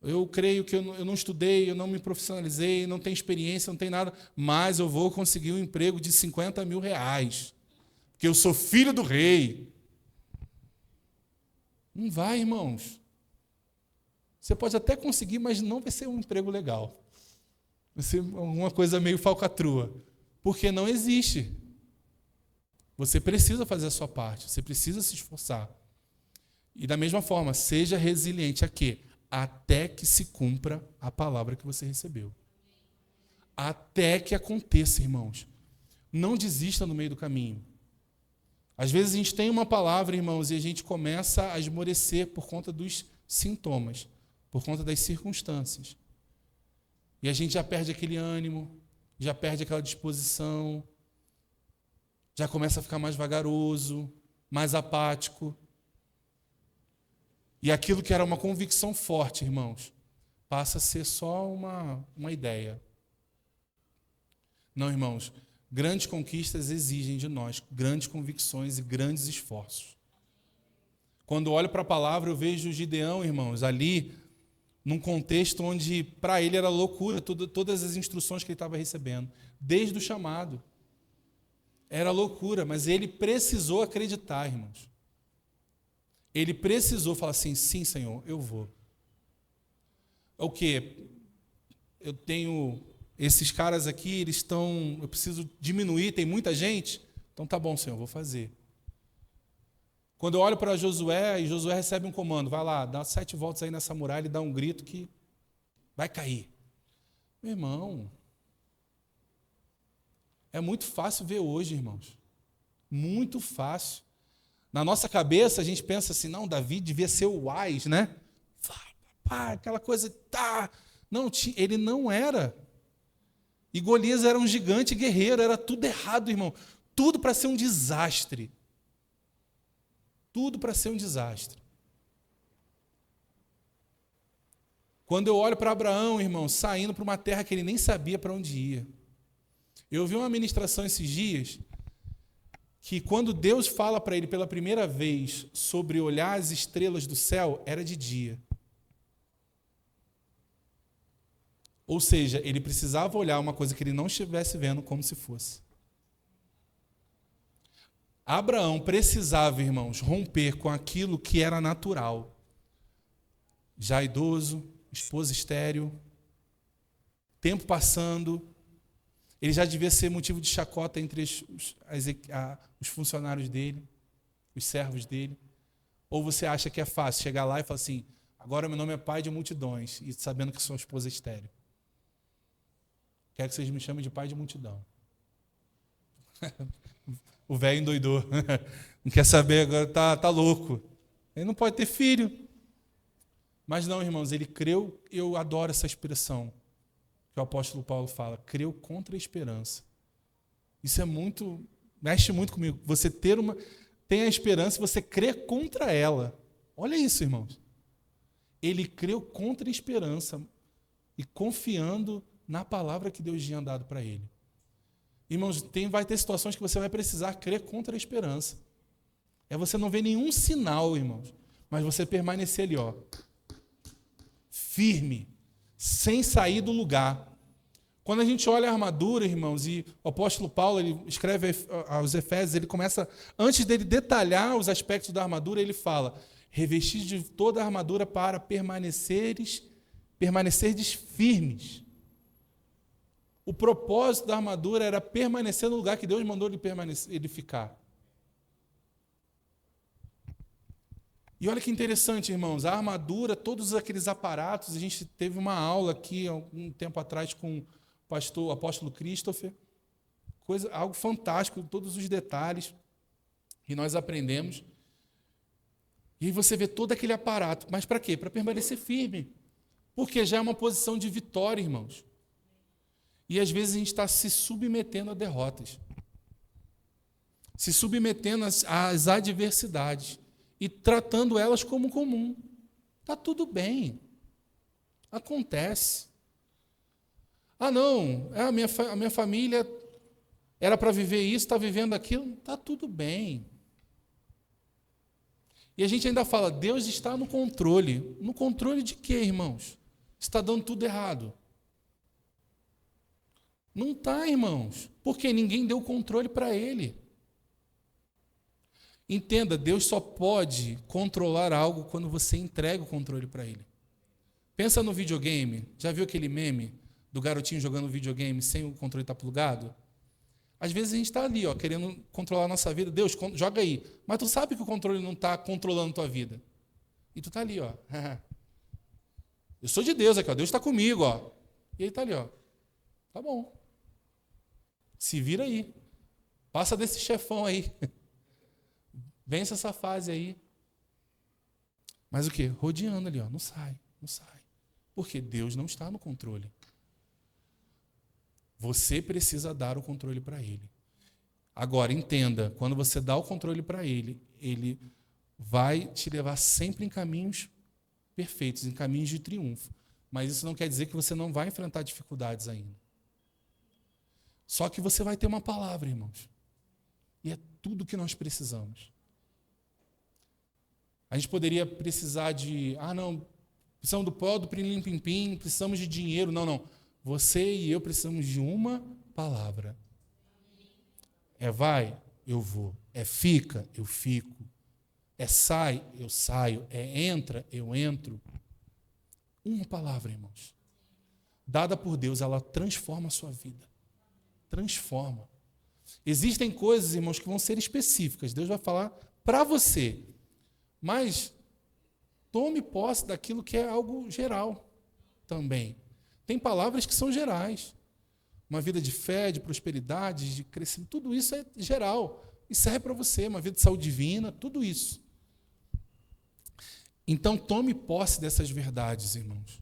A: Eu creio que eu não estudei, eu não me profissionalizei, não tenho experiência, não tenho nada, mas eu vou conseguir um emprego de R$50 mil, porque eu sou filho do rei. Não vai, irmãos. Você pode até conseguir, mas não vai ser um emprego legal. Vai ser alguma coisa meio falcatrua. Porque não existe. Você precisa fazer a sua parte, você precisa se esforçar. E da mesma forma, seja resiliente a quê? até que se cumpra a palavra que você recebeu. Até que aconteça, irmãos. Não desista no meio do caminho. Às vezes a gente tem uma palavra, irmãos, e a gente começa a esmorecer por conta dos sintomas, por conta das circunstâncias. E a gente já perde aquele ânimo, já perde aquela disposição, já começa a ficar mais vagaroso, mais apático. E aquilo que era uma convicção forte, irmãos, passa a ser só uma ideia. Não, irmãos, grandes conquistas exigem de nós grandes convicções e grandes esforços. Quando olho para a palavra, eu vejo Gideão, irmãos, ali, num contexto onde para ele era loucura, todas as instruções que ele estava recebendo, desde o chamado. Era loucura, mas ele precisou acreditar, irmãos. Ele precisou falar assim, sim, Senhor, eu vou. O quê? Eu tenho esses caras aqui, eles estão, eu preciso diminuir, tem muita gente? Então tá bom, Senhor, vou fazer. Quando eu olho para Josué, e Josué recebe um comando, vai lá, dá 7 voltas aí nessa muralha e dá um grito que vai cair. Meu irmão, é muito fácil ver hoje, irmãos. Muito fácil. Na nossa cabeça, a gente pensa assim, não, Davi devia ser o wise, né? Aquela coisa, tá. Não, ele não era. E Golias era um gigante guerreiro, era tudo errado, irmão. Tudo para ser um desastre. Tudo para ser um desastre. Quando eu olho para Abraão, irmão, saindo para uma terra que ele nem sabia para onde ia. Eu vi uma ministração esses dias que quando Deus fala para ele pela primeira vez sobre olhar as estrelas do céu, era de dia. Ou seja, ele precisava olhar uma coisa que ele não estivesse vendo como se fosse. Abraão precisava, irmãos, romper com aquilo que era natural. Já idoso, esposa estéril, tempo passando, ele já devia ser motivo de chacota entre os funcionários dele, os servos dele. Ou você acha que é fácil chegar lá e falar assim, agora meu nome é pai de multidões, e sabendo que sua esposa é estéril. Quero que vocês me chamem de pai de multidão. O velho endoidou. Não quer saber, agora tá louco. Ele não pode ter filho. Mas não, irmãos, ele creu, eu adoro essa expressão que o apóstolo Paulo fala, creu contra a esperança. Isso mexe muito comigo. Você tem a esperança e você crê contra ela. Olha isso, irmãos. Ele creu contra a esperança e confiando na palavra que Deus tinha dado para ele. Irmãos, vai ter situações que você vai precisar crer contra a esperança. É você não ver nenhum sinal, irmãos, mas você permanecer ali, ó, firme, sem sair do lugar. Quando a gente olha a armadura, irmãos, e o apóstolo Paulo, ele escreve aos Efésios, ele começa, antes dele detalhar os aspectos da armadura, ele fala, revestir de toda a armadura para permanecerdes firmes. O propósito da armadura era permanecer no lugar que Deus mandou ele ficar. E olha que interessante, irmãos, a armadura, todos aqueles aparatos, a gente teve uma aula aqui, algum tempo atrás, com o apóstolo Christopher, algo fantástico, todos os detalhes que nós aprendemos. E aí você vê todo aquele aparato, mas para quê? Para permanecer firme, porque já é uma posição de vitória, irmãos. E às vezes a gente está se submetendo a derrotas, se submetendo às adversidades e tratando elas como comum. Está tudo bem, acontece. Ah, não, a minha família era para viver isso, está vivendo aquilo, está tudo bem. E a gente ainda fala, Deus está no controle. No controle de quê, irmãos? Está dando tudo errado. Não está, irmãos, porque ninguém deu o controle para ele. Entenda, Deus só pode controlar algo quando você entrega o controle para ele. Pensa no videogame, já viu aquele meme do garotinho jogando videogame sem o controle estar plugado? Às vezes a gente está ali, ó, querendo controlar a nossa vida. Deus, joga aí. Mas tu sabe que o controle não está controlando a tua vida. E tu está ali, ó. Eu sou de Deus aqui, ó. Deus está comigo, ó. E ele está ali, ó. Tá bom. Se vira aí. Passa desse chefão aí. Vence essa fase aí. Mas o quê? Rodeando ali, ó. Não sai, não sai. Porque Deus não está no controle. Você precisa dar o controle para Ele. Agora, entenda, quando você dá o controle para Ele, Ele vai te levar sempre em caminhos perfeitos, em caminhos de triunfo. Mas isso não quer dizer que você não vai enfrentar dificuldades ainda. Só que você vai ter uma palavra, irmãos. E é tudo que nós precisamos. A gente poderia precisar de, não, precisamos do pó, do pilim-pim-pim, precisamos de dinheiro. Não, não. Você e eu precisamos de uma palavra. É vai, eu vou. É fica, eu fico. É sai, eu saio. É entra, eu entro. Uma palavra, irmãos. Dada por Deus, ela transforma a sua vida. Transforma. Existem coisas, irmãos, que vão ser específicas. Deus vai falar para você. Mas tome posse daquilo que é algo geral também. Tem palavras que são gerais. Uma vida de fé, de prosperidade, de crescimento, tudo isso é geral. E serve para você, uma vida de saúde divina, tudo isso. Então, tome posse dessas verdades, irmãos.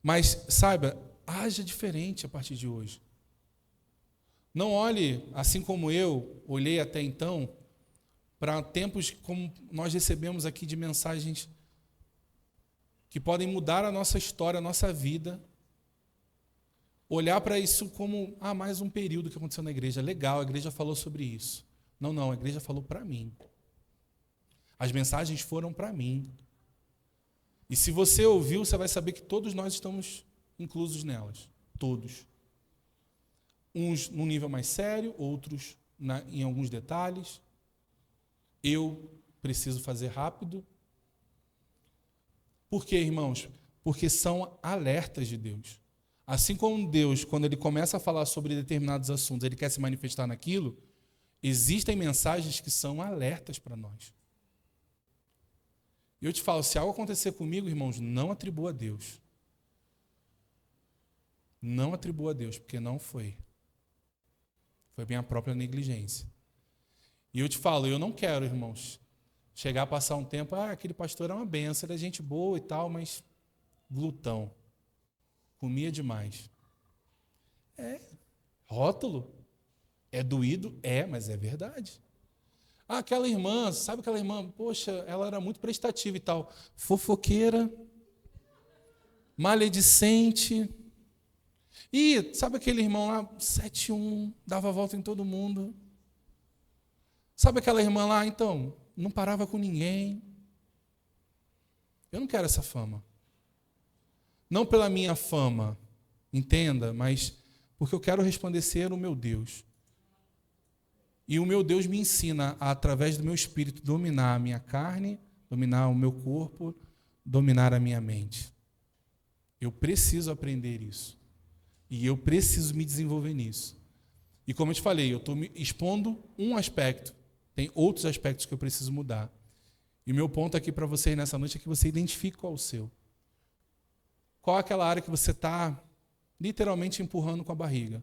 A: Mas, saiba, haja diferente a partir de hoje. Não olhe, assim como eu olhei até então, para tempos como nós recebemos aqui de mensagens que podem mudar a nossa história, a nossa vida. Olhar para isso como, mais um período que aconteceu na igreja. Legal, a igreja falou sobre isso. Não, não, a igreja falou para mim. As mensagens foram para mim. E se você ouviu, você vai saber que todos nós estamos inclusos nelas. Todos. Uns num nível mais sério, outros em alguns detalhes. Eu preciso fazer rápido. Por quê, irmãos? Porque são alertas de Deus. Assim como Deus, quando Ele começa a falar sobre determinados assuntos, Ele quer se manifestar naquilo, existem mensagens que são alertas para nós. E eu te falo, se algo acontecer comigo, irmãos, não atribua a Deus. Não atribua a Deus, porque não foi. Foi minha própria negligência. E eu te falo, eu não quero, irmãos, chegar a passar um tempo, aquele pastor é uma benção, ele é gente boa e tal, mas glutão. Comia demais. Rótulo. É doído? Mas é verdade. Aquela irmã, sabe aquela irmã? Poxa, ela era muito prestativa e tal. Fofoqueira. Maledicente. E sabe aquele irmão lá, 7-1, dava a volta em todo mundo. Sabe aquela irmã lá, então, não parava com ninguém. Eu não quero essa fama. Não pela minha fama, entenda, mas porque eu quero resplandecer o meu Deus. E o meu Deus me ensina, através do meu espírito, dominar a minha carne, dominar o meu corpo, dominar a minha mente. Eu preciso aprender isso. E eu preciso me desenvolver nisso. E como eu te falei, eu estou me expondo um aspecto. Tem outros aspectos que eu preciso mudar. E o meu ponto aqui para vocês nessa noite é que você identifique qual é o seu. Qual é aquela área que você está literalmente empurrando com a barriga?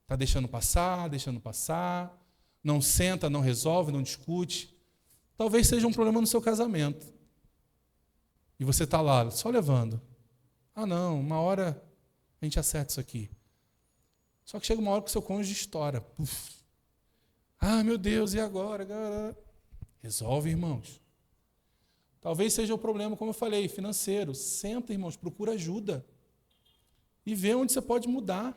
A: Está deixando passar, não senta, não resolve, não discute. Talvez seja um problema no seu casamento. E você está lá, só levando. Não, uma hora a gente acerta isso aqui. Só que chega uma hora que o seu cônjuge estoura. Puf. Meu Deus, e agora? Resolve, irmãos. Talvez seja o problema, como eu falei, financeiro. Senta, irmãos, procura ajuda. E vê onde você pode mudar.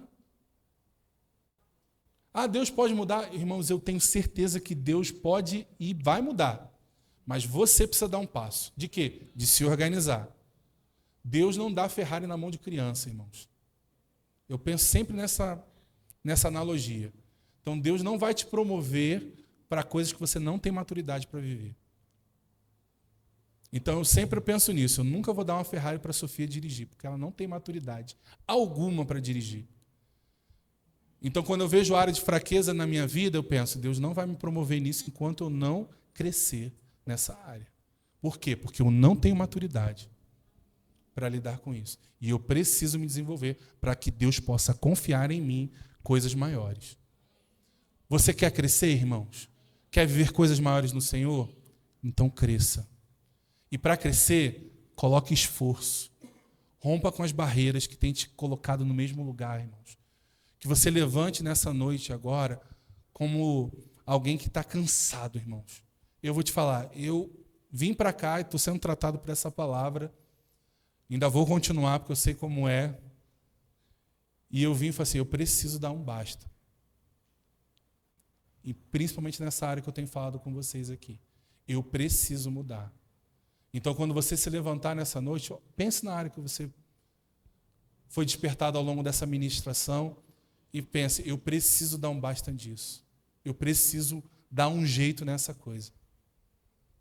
A: Deus pode mudar? Irmãos, eu tenho certeza que Deus pode e vai mudar. Mas você precisa dar um passo. De quê? De se organizar. Deus não dá Ferrari na mão de criança, irmãos. Eu penso sempre nessa analogia. Então, Deus não vai te promover para coisas que você não tem maturidade para viver. Então, eu sempre penso nisso. Eu nunca vou dar uma Ferrari para a Sofia dirigir, porque ela não tem maturidade alguma para dirigir. Então, quando eu vejo área de fraqueza na minha vida, eu penso, Deus não vai me promover nisso enquanto eu não crescer nessa área. Por quê? Porque eu não tenho maturidade. para lidar com isso. E eu preciso me desenvolver para que Deus possa confiar em mim coisas maiores. Você quer crescer, irmãos? Quer viver coisas maiores no Senhor? Então cresça. E para crescer, coloque esforço. Rompa com as barreiras que têm te colocado no mesmo lugar, irmãos. Que você levante nessa noite agora como alguém que está cansado, irmãos. Eu vou te falar, eu vim para cá e estou sendo tratado por essa palavra. Ainda vou continuar, porque eu sei como é. E eu vim e falei assim, eu preciso dar um basta. E principalmente nessa área que eu tenho falado com vocês aqui. Eu preciso mudar. Então, quando você se levantar nessa noite, pense na área que você foi despertado ao longo dessa ministração e pense, eu preciso dar um basta disso. Eu preciso dar um jeito nessa coisa.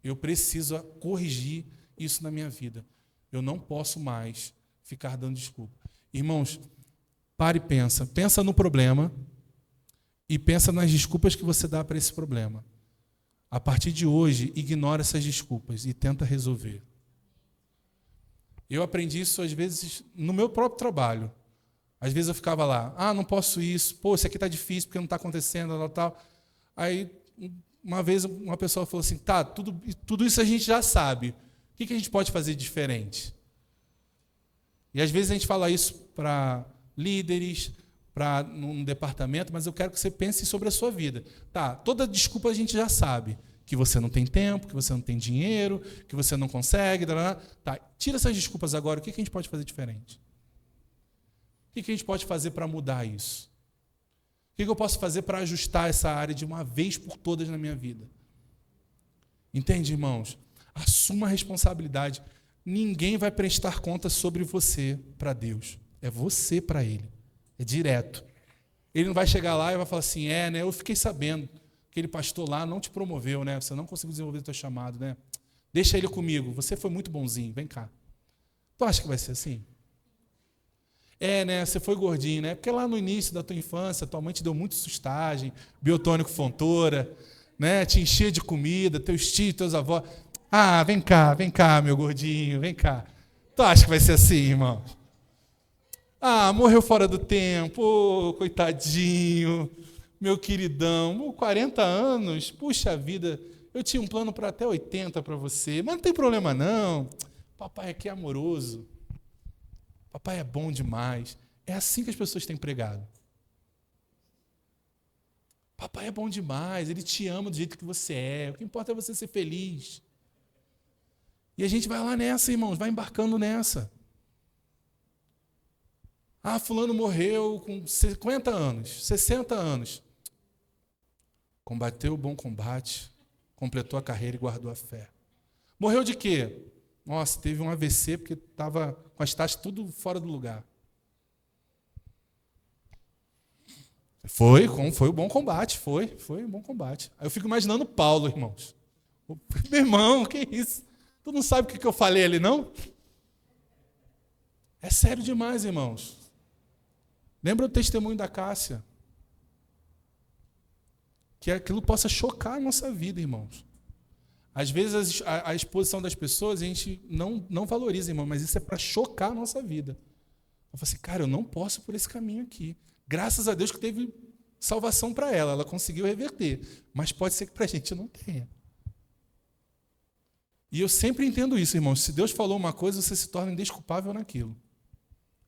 A: Eu preciso corrigir isso na minha vida. Eu não posso mais ficar dando desculpa. Irmãos, pare e pensa. Pensa no problema e pensa nas desculpas que você dá para esse problema. A partir de hoje, ignora essas desculpas e tenta resolver. Eu aprendi isso, às vezes, no meu próprio trabalho. Às vezes eu ficava lá, não posso isso, isso aqui está difícil porque não está acontecendo, tal. Aí, uma vez, uma pessoa falou assim, tudo isso a gente já sabe. O que a gente pode fazer diferente? E às vezes a gente fala isso para líderes, para um departamento, mas eu quero que você pense sobre a sua vida. Toda desculpa a gente já sabe. Que você não tem tempo, que você não tem dinheiro, que você não consegue. Tira essas desculpas agora. O que a gente pode fazer diferente? O que a gente pode fazer para mudar isso? O que eu posso fazer para ajustar essa área de uma vez por todas na minha vida? Entende, irmãos? Assuma a responsabilidade. Ninguém vai prestar contas sobre você para Deus. É você para Ele. É direto. Ele não vai chegar lá e vai falar assim, eu fiquei sabendo. Aquele pastor lá não te promoveu, né? Você não conseguiu desenvolver o teu chamado, né? Deixa ele comigo. Você foi muito bonzinho. Vem cá. Tu acha que vai ser assim? Né? Você foi gordinho, né? Porque lá no início da tua infância, tua mãe te deu muito sustagem, biotônico Fontoura, né? Te enchia de comida, teus tios, teus avós. Vem cá, meu gordinho, vem cá. Tu acha que vai ser assim, irmão? Morreu fora do tempo, coitadinho. Meu queridão, 40 anos, puxa vida, eu tinha um plano para até 80 para você, mas não tem problema não. Papai aqui é amoroso. Papai é bom demais. É assim que as pessoas têm pregado. Papai é bom demais, ele te ama do jeito que você é. O que importa é você ser feliz. E a gente vai lá nessa, irmãos, vai embarcando nessa. Fulano morreu com 50 anos, 60 anos. Combateu o bom combate, completou a carreira e guardou a fé. Morreu de quê? Nossa, teve um AVC porque estava com as taxas tudo fora do lugar. Foi o bom combate, foi um bom combate. Aí eu fico imaginando Paulo, irmãos. Meu irmão, que isso? Tu não sabe o que eu falei ali, não? É sério demais, irmãos. Lembra o testemunho da Cássia? Que aquilo possa chocar a nossa vida, irmãos. Às vezes a exposição das pessoas a gente não valoriza, irmão, mas isso é para chocar a nossa vida. Eu falo assim, cara, eu não posso por esse caminho aqui. Graças a Deus que teve salvação para ela, ela conseguiu reverter. Mas pode ser que para a gente não tenha. E eu sempre entendo isso, irmãos. Se Deus falou uma coisa, você se torna indesculpável naquilo.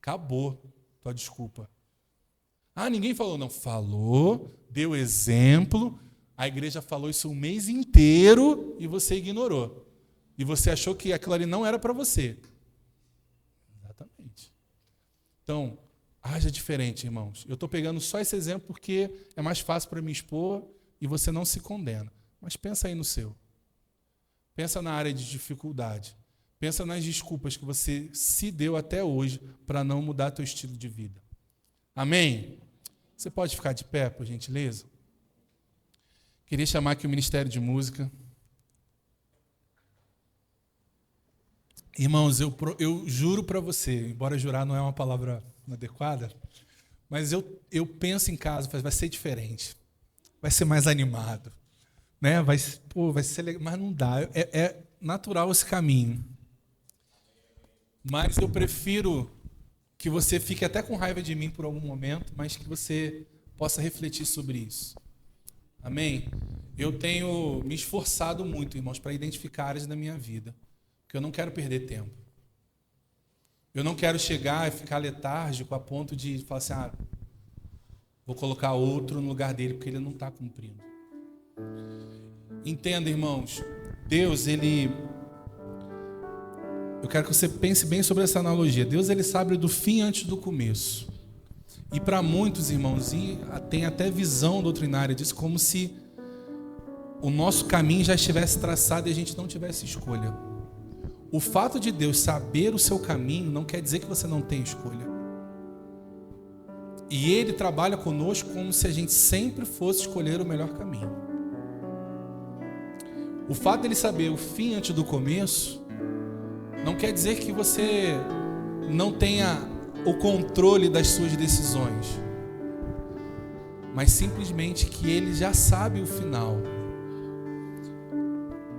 A: Acabou tua desculpa. Ninguém falou. Não, falou, deu exemplo, a igreja falou isso um mês inteiro e você ignorou. E você achou que aquilo ali não era para você. Exatamente. Então, haja diferente, irmãos. Eu estou pegando só esse exemplo porque é mais fácil para me expor e você não se condena. Mas pensa aí no seu. Pensa na área de dificuldade. Pensa nas desculpas que você se deu até hoje para não mudar teu estilo de vida. Amém? Você pode ficar de pé, por gentileza? Queria chamar aqui o Ministério de Música. Irmãos, eu juro para você, embora jurar não é uma palavra adequada, mas eu penso em casa, vai ser diferente. Vai ser mais animado. Né? Vai ser legal, mas não dá. É natural esse caminho. Mas eu prefiro que você fique até com raiva de mim por algum momento, mas que você possa refletir sobre isso. Amém? Eu tenho me esforçado muito, irmãos, para identificar áreas da minha vida, porque eu não quero perder tempo. Eu não quero chegar e ficar letárgico a ponto de falar assim, vou colocar outro no lugar dele porque ele não está cumprindo. Entenda, irmãos, Deus, eu quero que você pense bem sobre essa analogia. Deus, ele sabe do fim antes do começo. E para muitos, irmãos, tem até visão doutrinária disso, como se o nosso caminho já estivesse traçado e a gente não tivesse escolha. O fato de Deus saber o seu caminho não quer dizer que você não tem escolha. E Ele trabalha conosco como se a gente sempre fosse escolher o melhor caminho. O fato de Ele saber o fim antes do começo não quer dizer que você não tenha o controle das suas decisões, mas simplesmente que Ele já sabe o final.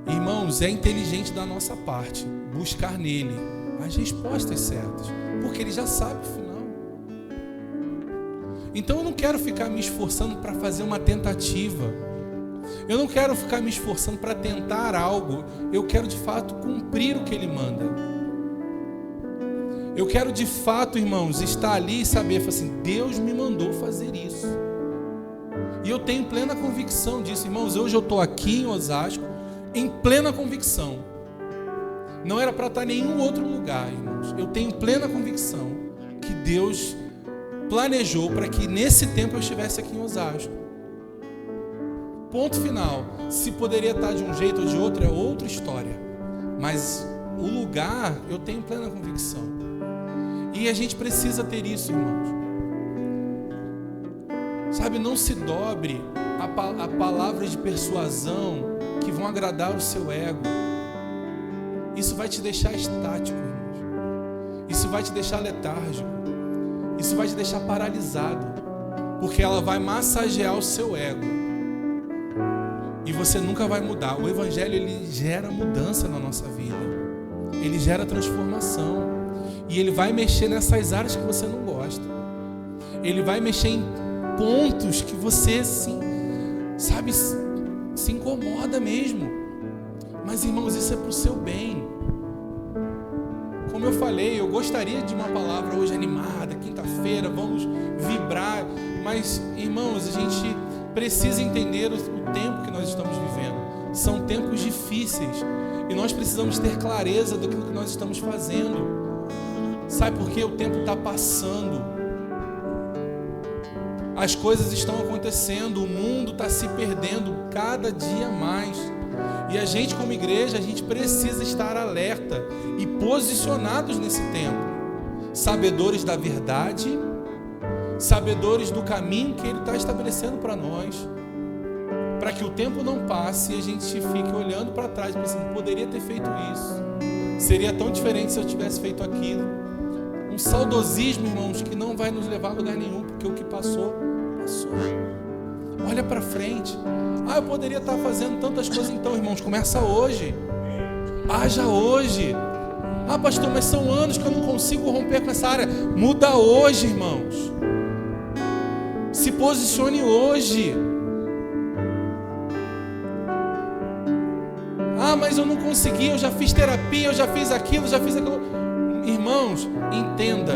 A: Irmãos, é inteligente da nossa parte buscar nele as respostas certas, porque Ele já sabe o final. Então eu não quero ficar me esforçando para fazer uma tentativa. Eu não quero ficar me esforçando para tentar algo. Eu quero de fato cumprir o que Ele manda. Eu quero de fato, irmãos, estar ali e saber, assim, Deus me mandou fazer isso. E eu tenho plena convicção disso, irmãos. Hoje eu estou aqui em Osasco, em plena convicção. Não era para estar em nenhum outro lugar, irmãos. Eu tenho plena convicção que Deus planejou para que nesse tempo eu estivesse aqui em Osasco. Ponto final. Se poderia estar de um jeito ou de outro é outra história. Mas o lugar eu tenho plena convicção. E a gente precisa ter isso, irmãos. Sabe, não se dobre a palavras de persuasão que vão agradar o seu ego. Isso vai te deixar estático, irmãos. Isso vai te deixar letárgico. Isso vai te deixar paralisado. Porque ela vai massagear o seu ego. E você nunca vai mudar. O Evangelho, ele gera mudança na nossa vida. Ele gera transformação. E ele vai mexer nessas áreas que você não gosta. Ele vai mexer em pontos que você, assim, sabe, se incomoda mesmo. Mas, irmãos, isso é para o seu bem. Como eu falei, eu gostaria de uma palavra hoje animada, quinta-feira, vamos vibrar. Mas, irmãos, a gente precisa entender o tempo que nós estamos vivendo. São tempos difíceis. E nós precisamos ter clareza do que nós estamos fazendo. Sabe por quê? O tempo está passando. As coisas estão acontecendo. O mundo está se perdendo cada dia mais. E a gente, como igreja, a gente precisa estar alerta e posicionados nesse tempo. Sabedores da verdade, sabedores do caminho que Ele está estabelecendo para nós. Para que o tempo não passe e a gente fique olhando para trás, pensando, poderia ter feito isso. Seria tão diferente se eu tivesse feito aquilo. Um saudosismo, irmãos, que não vai nos levar a lugar nenhum, porque o que passou, passou. Olha para frente. Eu poderia estar fazendo tantas coisas. Então, irmãos, começa hoje. Haja hoje. Pastor, mas são anos que eu não consigo romper com essa área. Muda hoje, irmãos. Se posicione hoje. Mas eu não consegui, eu já fiz terapia, eu já fiz aquilo, Irmãos, entenda,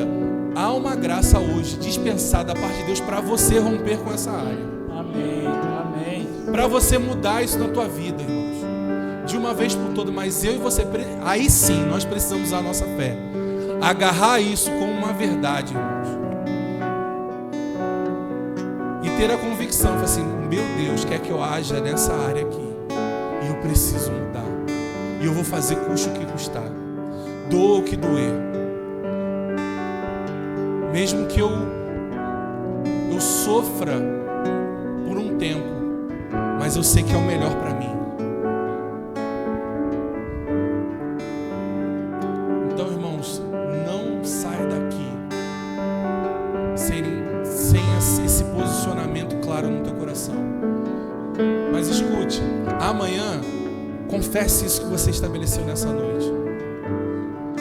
A: há uma graça hoje dispensada da parte de Deus para você romper com essa área.
B: Amém, amém.
A: Para você mudar isso na tua vida, irmãos. De uma vez por todas, mas eu e você, aí sim, nós precisamos usar a nossa fé. Agarrar isso como uma verdade, irmãos. E ter a convicção, assim, meu Deus, quer que eu haja nessa área aqui. E eu preciso mudar. E eu vou fazer custe o que custar. Doa o que doer. Mesmo que eu sofra por um tempo, mas eu sei que é o melhor para mim. Então, irmãos, não saia daqui sem esse posicionamento claro no teu coração. Mas escute, amanhã confesse isso que você estabeleceu nessa noite.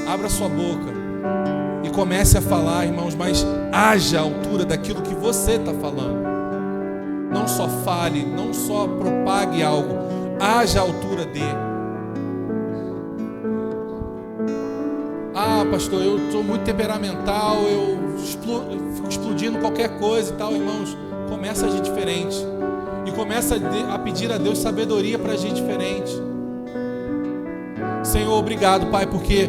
A: Abra sua boca. e comece a falar, irmãos, mas haja a altura daquilo que você está falando. Não só fale, não só propague algo, haja a altura de. Ah, pastor, eu sou muito temperamental, eu fico explodindo qualquer coisa e tal, irmãos. Começa a agir diferente. E começa a pedir a Deus sabedoria para agir diferente. Senhor, obrigado, Pai, porque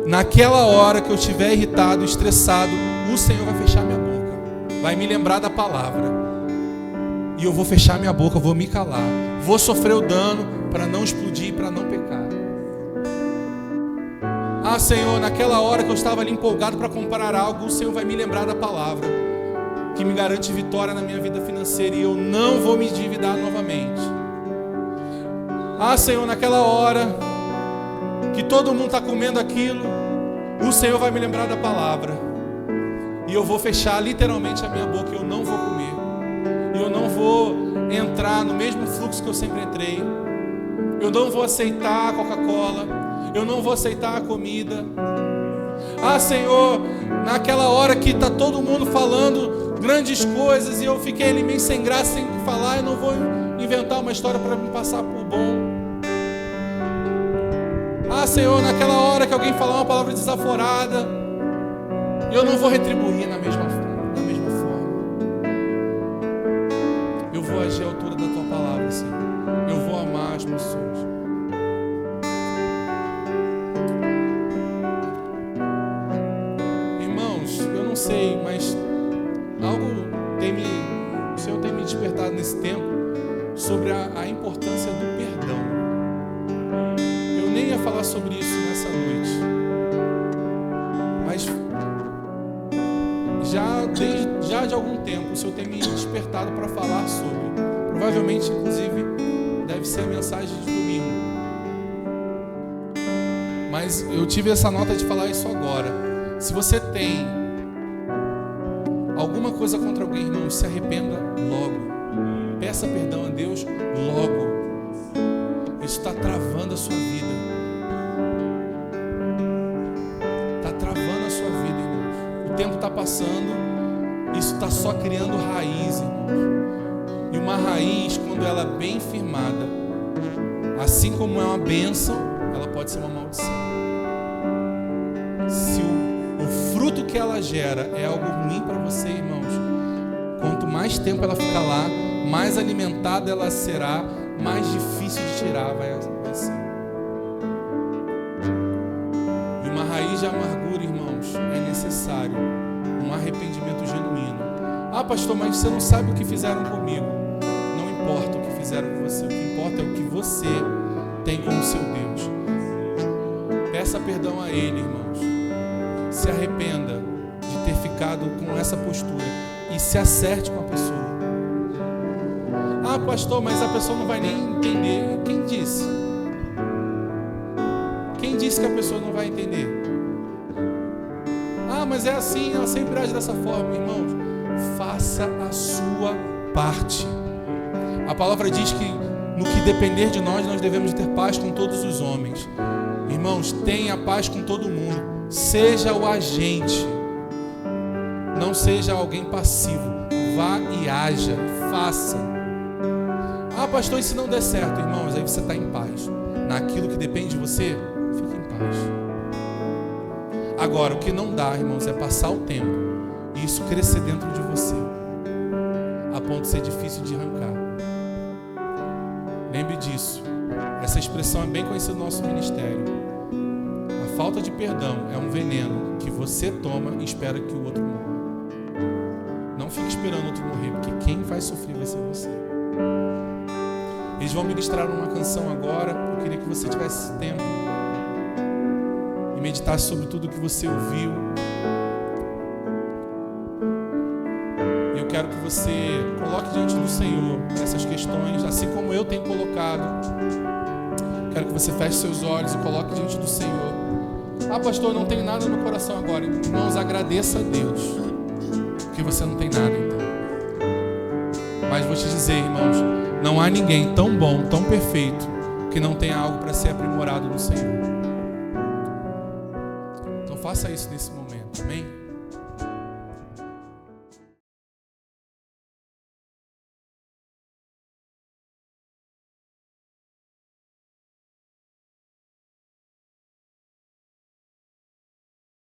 A: naquela hora que eu estiver irritado, estressado, o Senhor vai fechar minha boca. Vai me lembrar da palavra. E eu vou fechar minha boca, vou me calar. Vou sofrer o dano para não explodir, para não pecar. Ah, Senhor, naquela hora que eu estava ali empolgado para comprar algo, o Senhor vai me lembrar da palavra, que me garante vitória na minha vida financeira, e eu não vou me endividar novamente. Ah, Senhor, naquela hora que todo mundo está comendo aquilo, o Senhor vai me lembrar da palavra, e eu vou fechar literalmente a minha boca, eu não vou comer. Eu não vou entrar no mesmo fluxo que eu sempre entrei. Eu não vou aceitar a Coca-Cola. Eu não vou aceitar a comida. Ah, Senhor, naquela hora que está todo mundo falando grandes coisas e eu fiquei ali meio sem graça, sem falar, eu não vou inventar uma história para me passar por bom. Ah, Senhor, naquela hora que alguém falar uma palavra desaforada, eu não vou retribuir da mesma forma. Eu vou agir à altura da Tua palavra, Senhor. Eu vou amar as pessoas. Irmãos, eu não sei, mas o Senhor tem me despertado nesse tempo sobre a importância do perdão. Eu nem ia falar sobre isso nessa noite, mas já de algum tempo o Senhor tem me despertado para falar sobre. Provavelmente, inclusive, deve ser a mensagem de domingo. Mas eu tive essa nota de falar isso agora. Se você tem alguma coisa contra alguém, irmão, se arrependa logo. Peça perdão a Deus logo. Isso está travando a sua vida. Está travando a sua vida, irmãos. O tempo está passando. Isso está só criando raiz, irmãos. E uma raiz, quando ela é bem firmada, assim como é uma bênção, ela pode ser uma maldição. Se o fruto que ela gera é algo ruim para você, irmãos, quanto mais tempo ela ficar lá, mais alimentada ela será, mais difícil de tirar vai ser. E uma raiz de amargura, irmãos, é necessário um arrependimento genuíno. Ah, pastor, mas você não sabe o que fizeram comigo. Não importa o que fizeram com você. O que importa é o que você tem com o seu Deus. Peça perdão a Ele, irmãos. Se arrependa de ter ficado com essa postura e se acerte com a pessoa. Ah, pastor, mas a pessoa não vai nem entender. Quem disse? Quem disse que a pessoa não vai entender? Ah, mas é assim, ela sempre age dessa forma. Irmãos, faça a sua parte. A palavra diz que no que depender de nós, nós devemos ter paz com todos os homens. Irmãos, tenha paz com todo mundo. Seja o agente. Não seja alguém passivo. Vá e haja, faça. Ah, pastor, e se não der certo? Irmãos, aí você está em paz. Naquilo que depende de você, fique em paz. Agora, o que não dá, irmãos, é passar o tempo e isso crescer dentro de você, a ponto de ser difícil de arrancar. Lembre disso. Essa expressão é bem conhecida no nosso ministério. A falta de perdão é um veneno que você toma e espera que o outro morra. Não fique esperando o outro morrer, porque quem vai sofrer vai ser você. Eles vão ministrar uma canção agora. Eu queria que você tivesse esse tempo e meditasse sobre tudo que você ouviu. Eu quero que você coloque diante do Senhor essas questões, assim como eu tenho colocado. Quero que você feche seus olhos e coloque diante do Senhor. Ah, pastor, não tenho nada no coração agora. Irmãos, agradeça a Deus, porque você não tem nada, então. Mas vou te dizer, irmãos, não há ninguém tão bom, tão perfeito, que não tenha algo para ser aprimorado no Senhor. Então faça isso nesse momento, amém?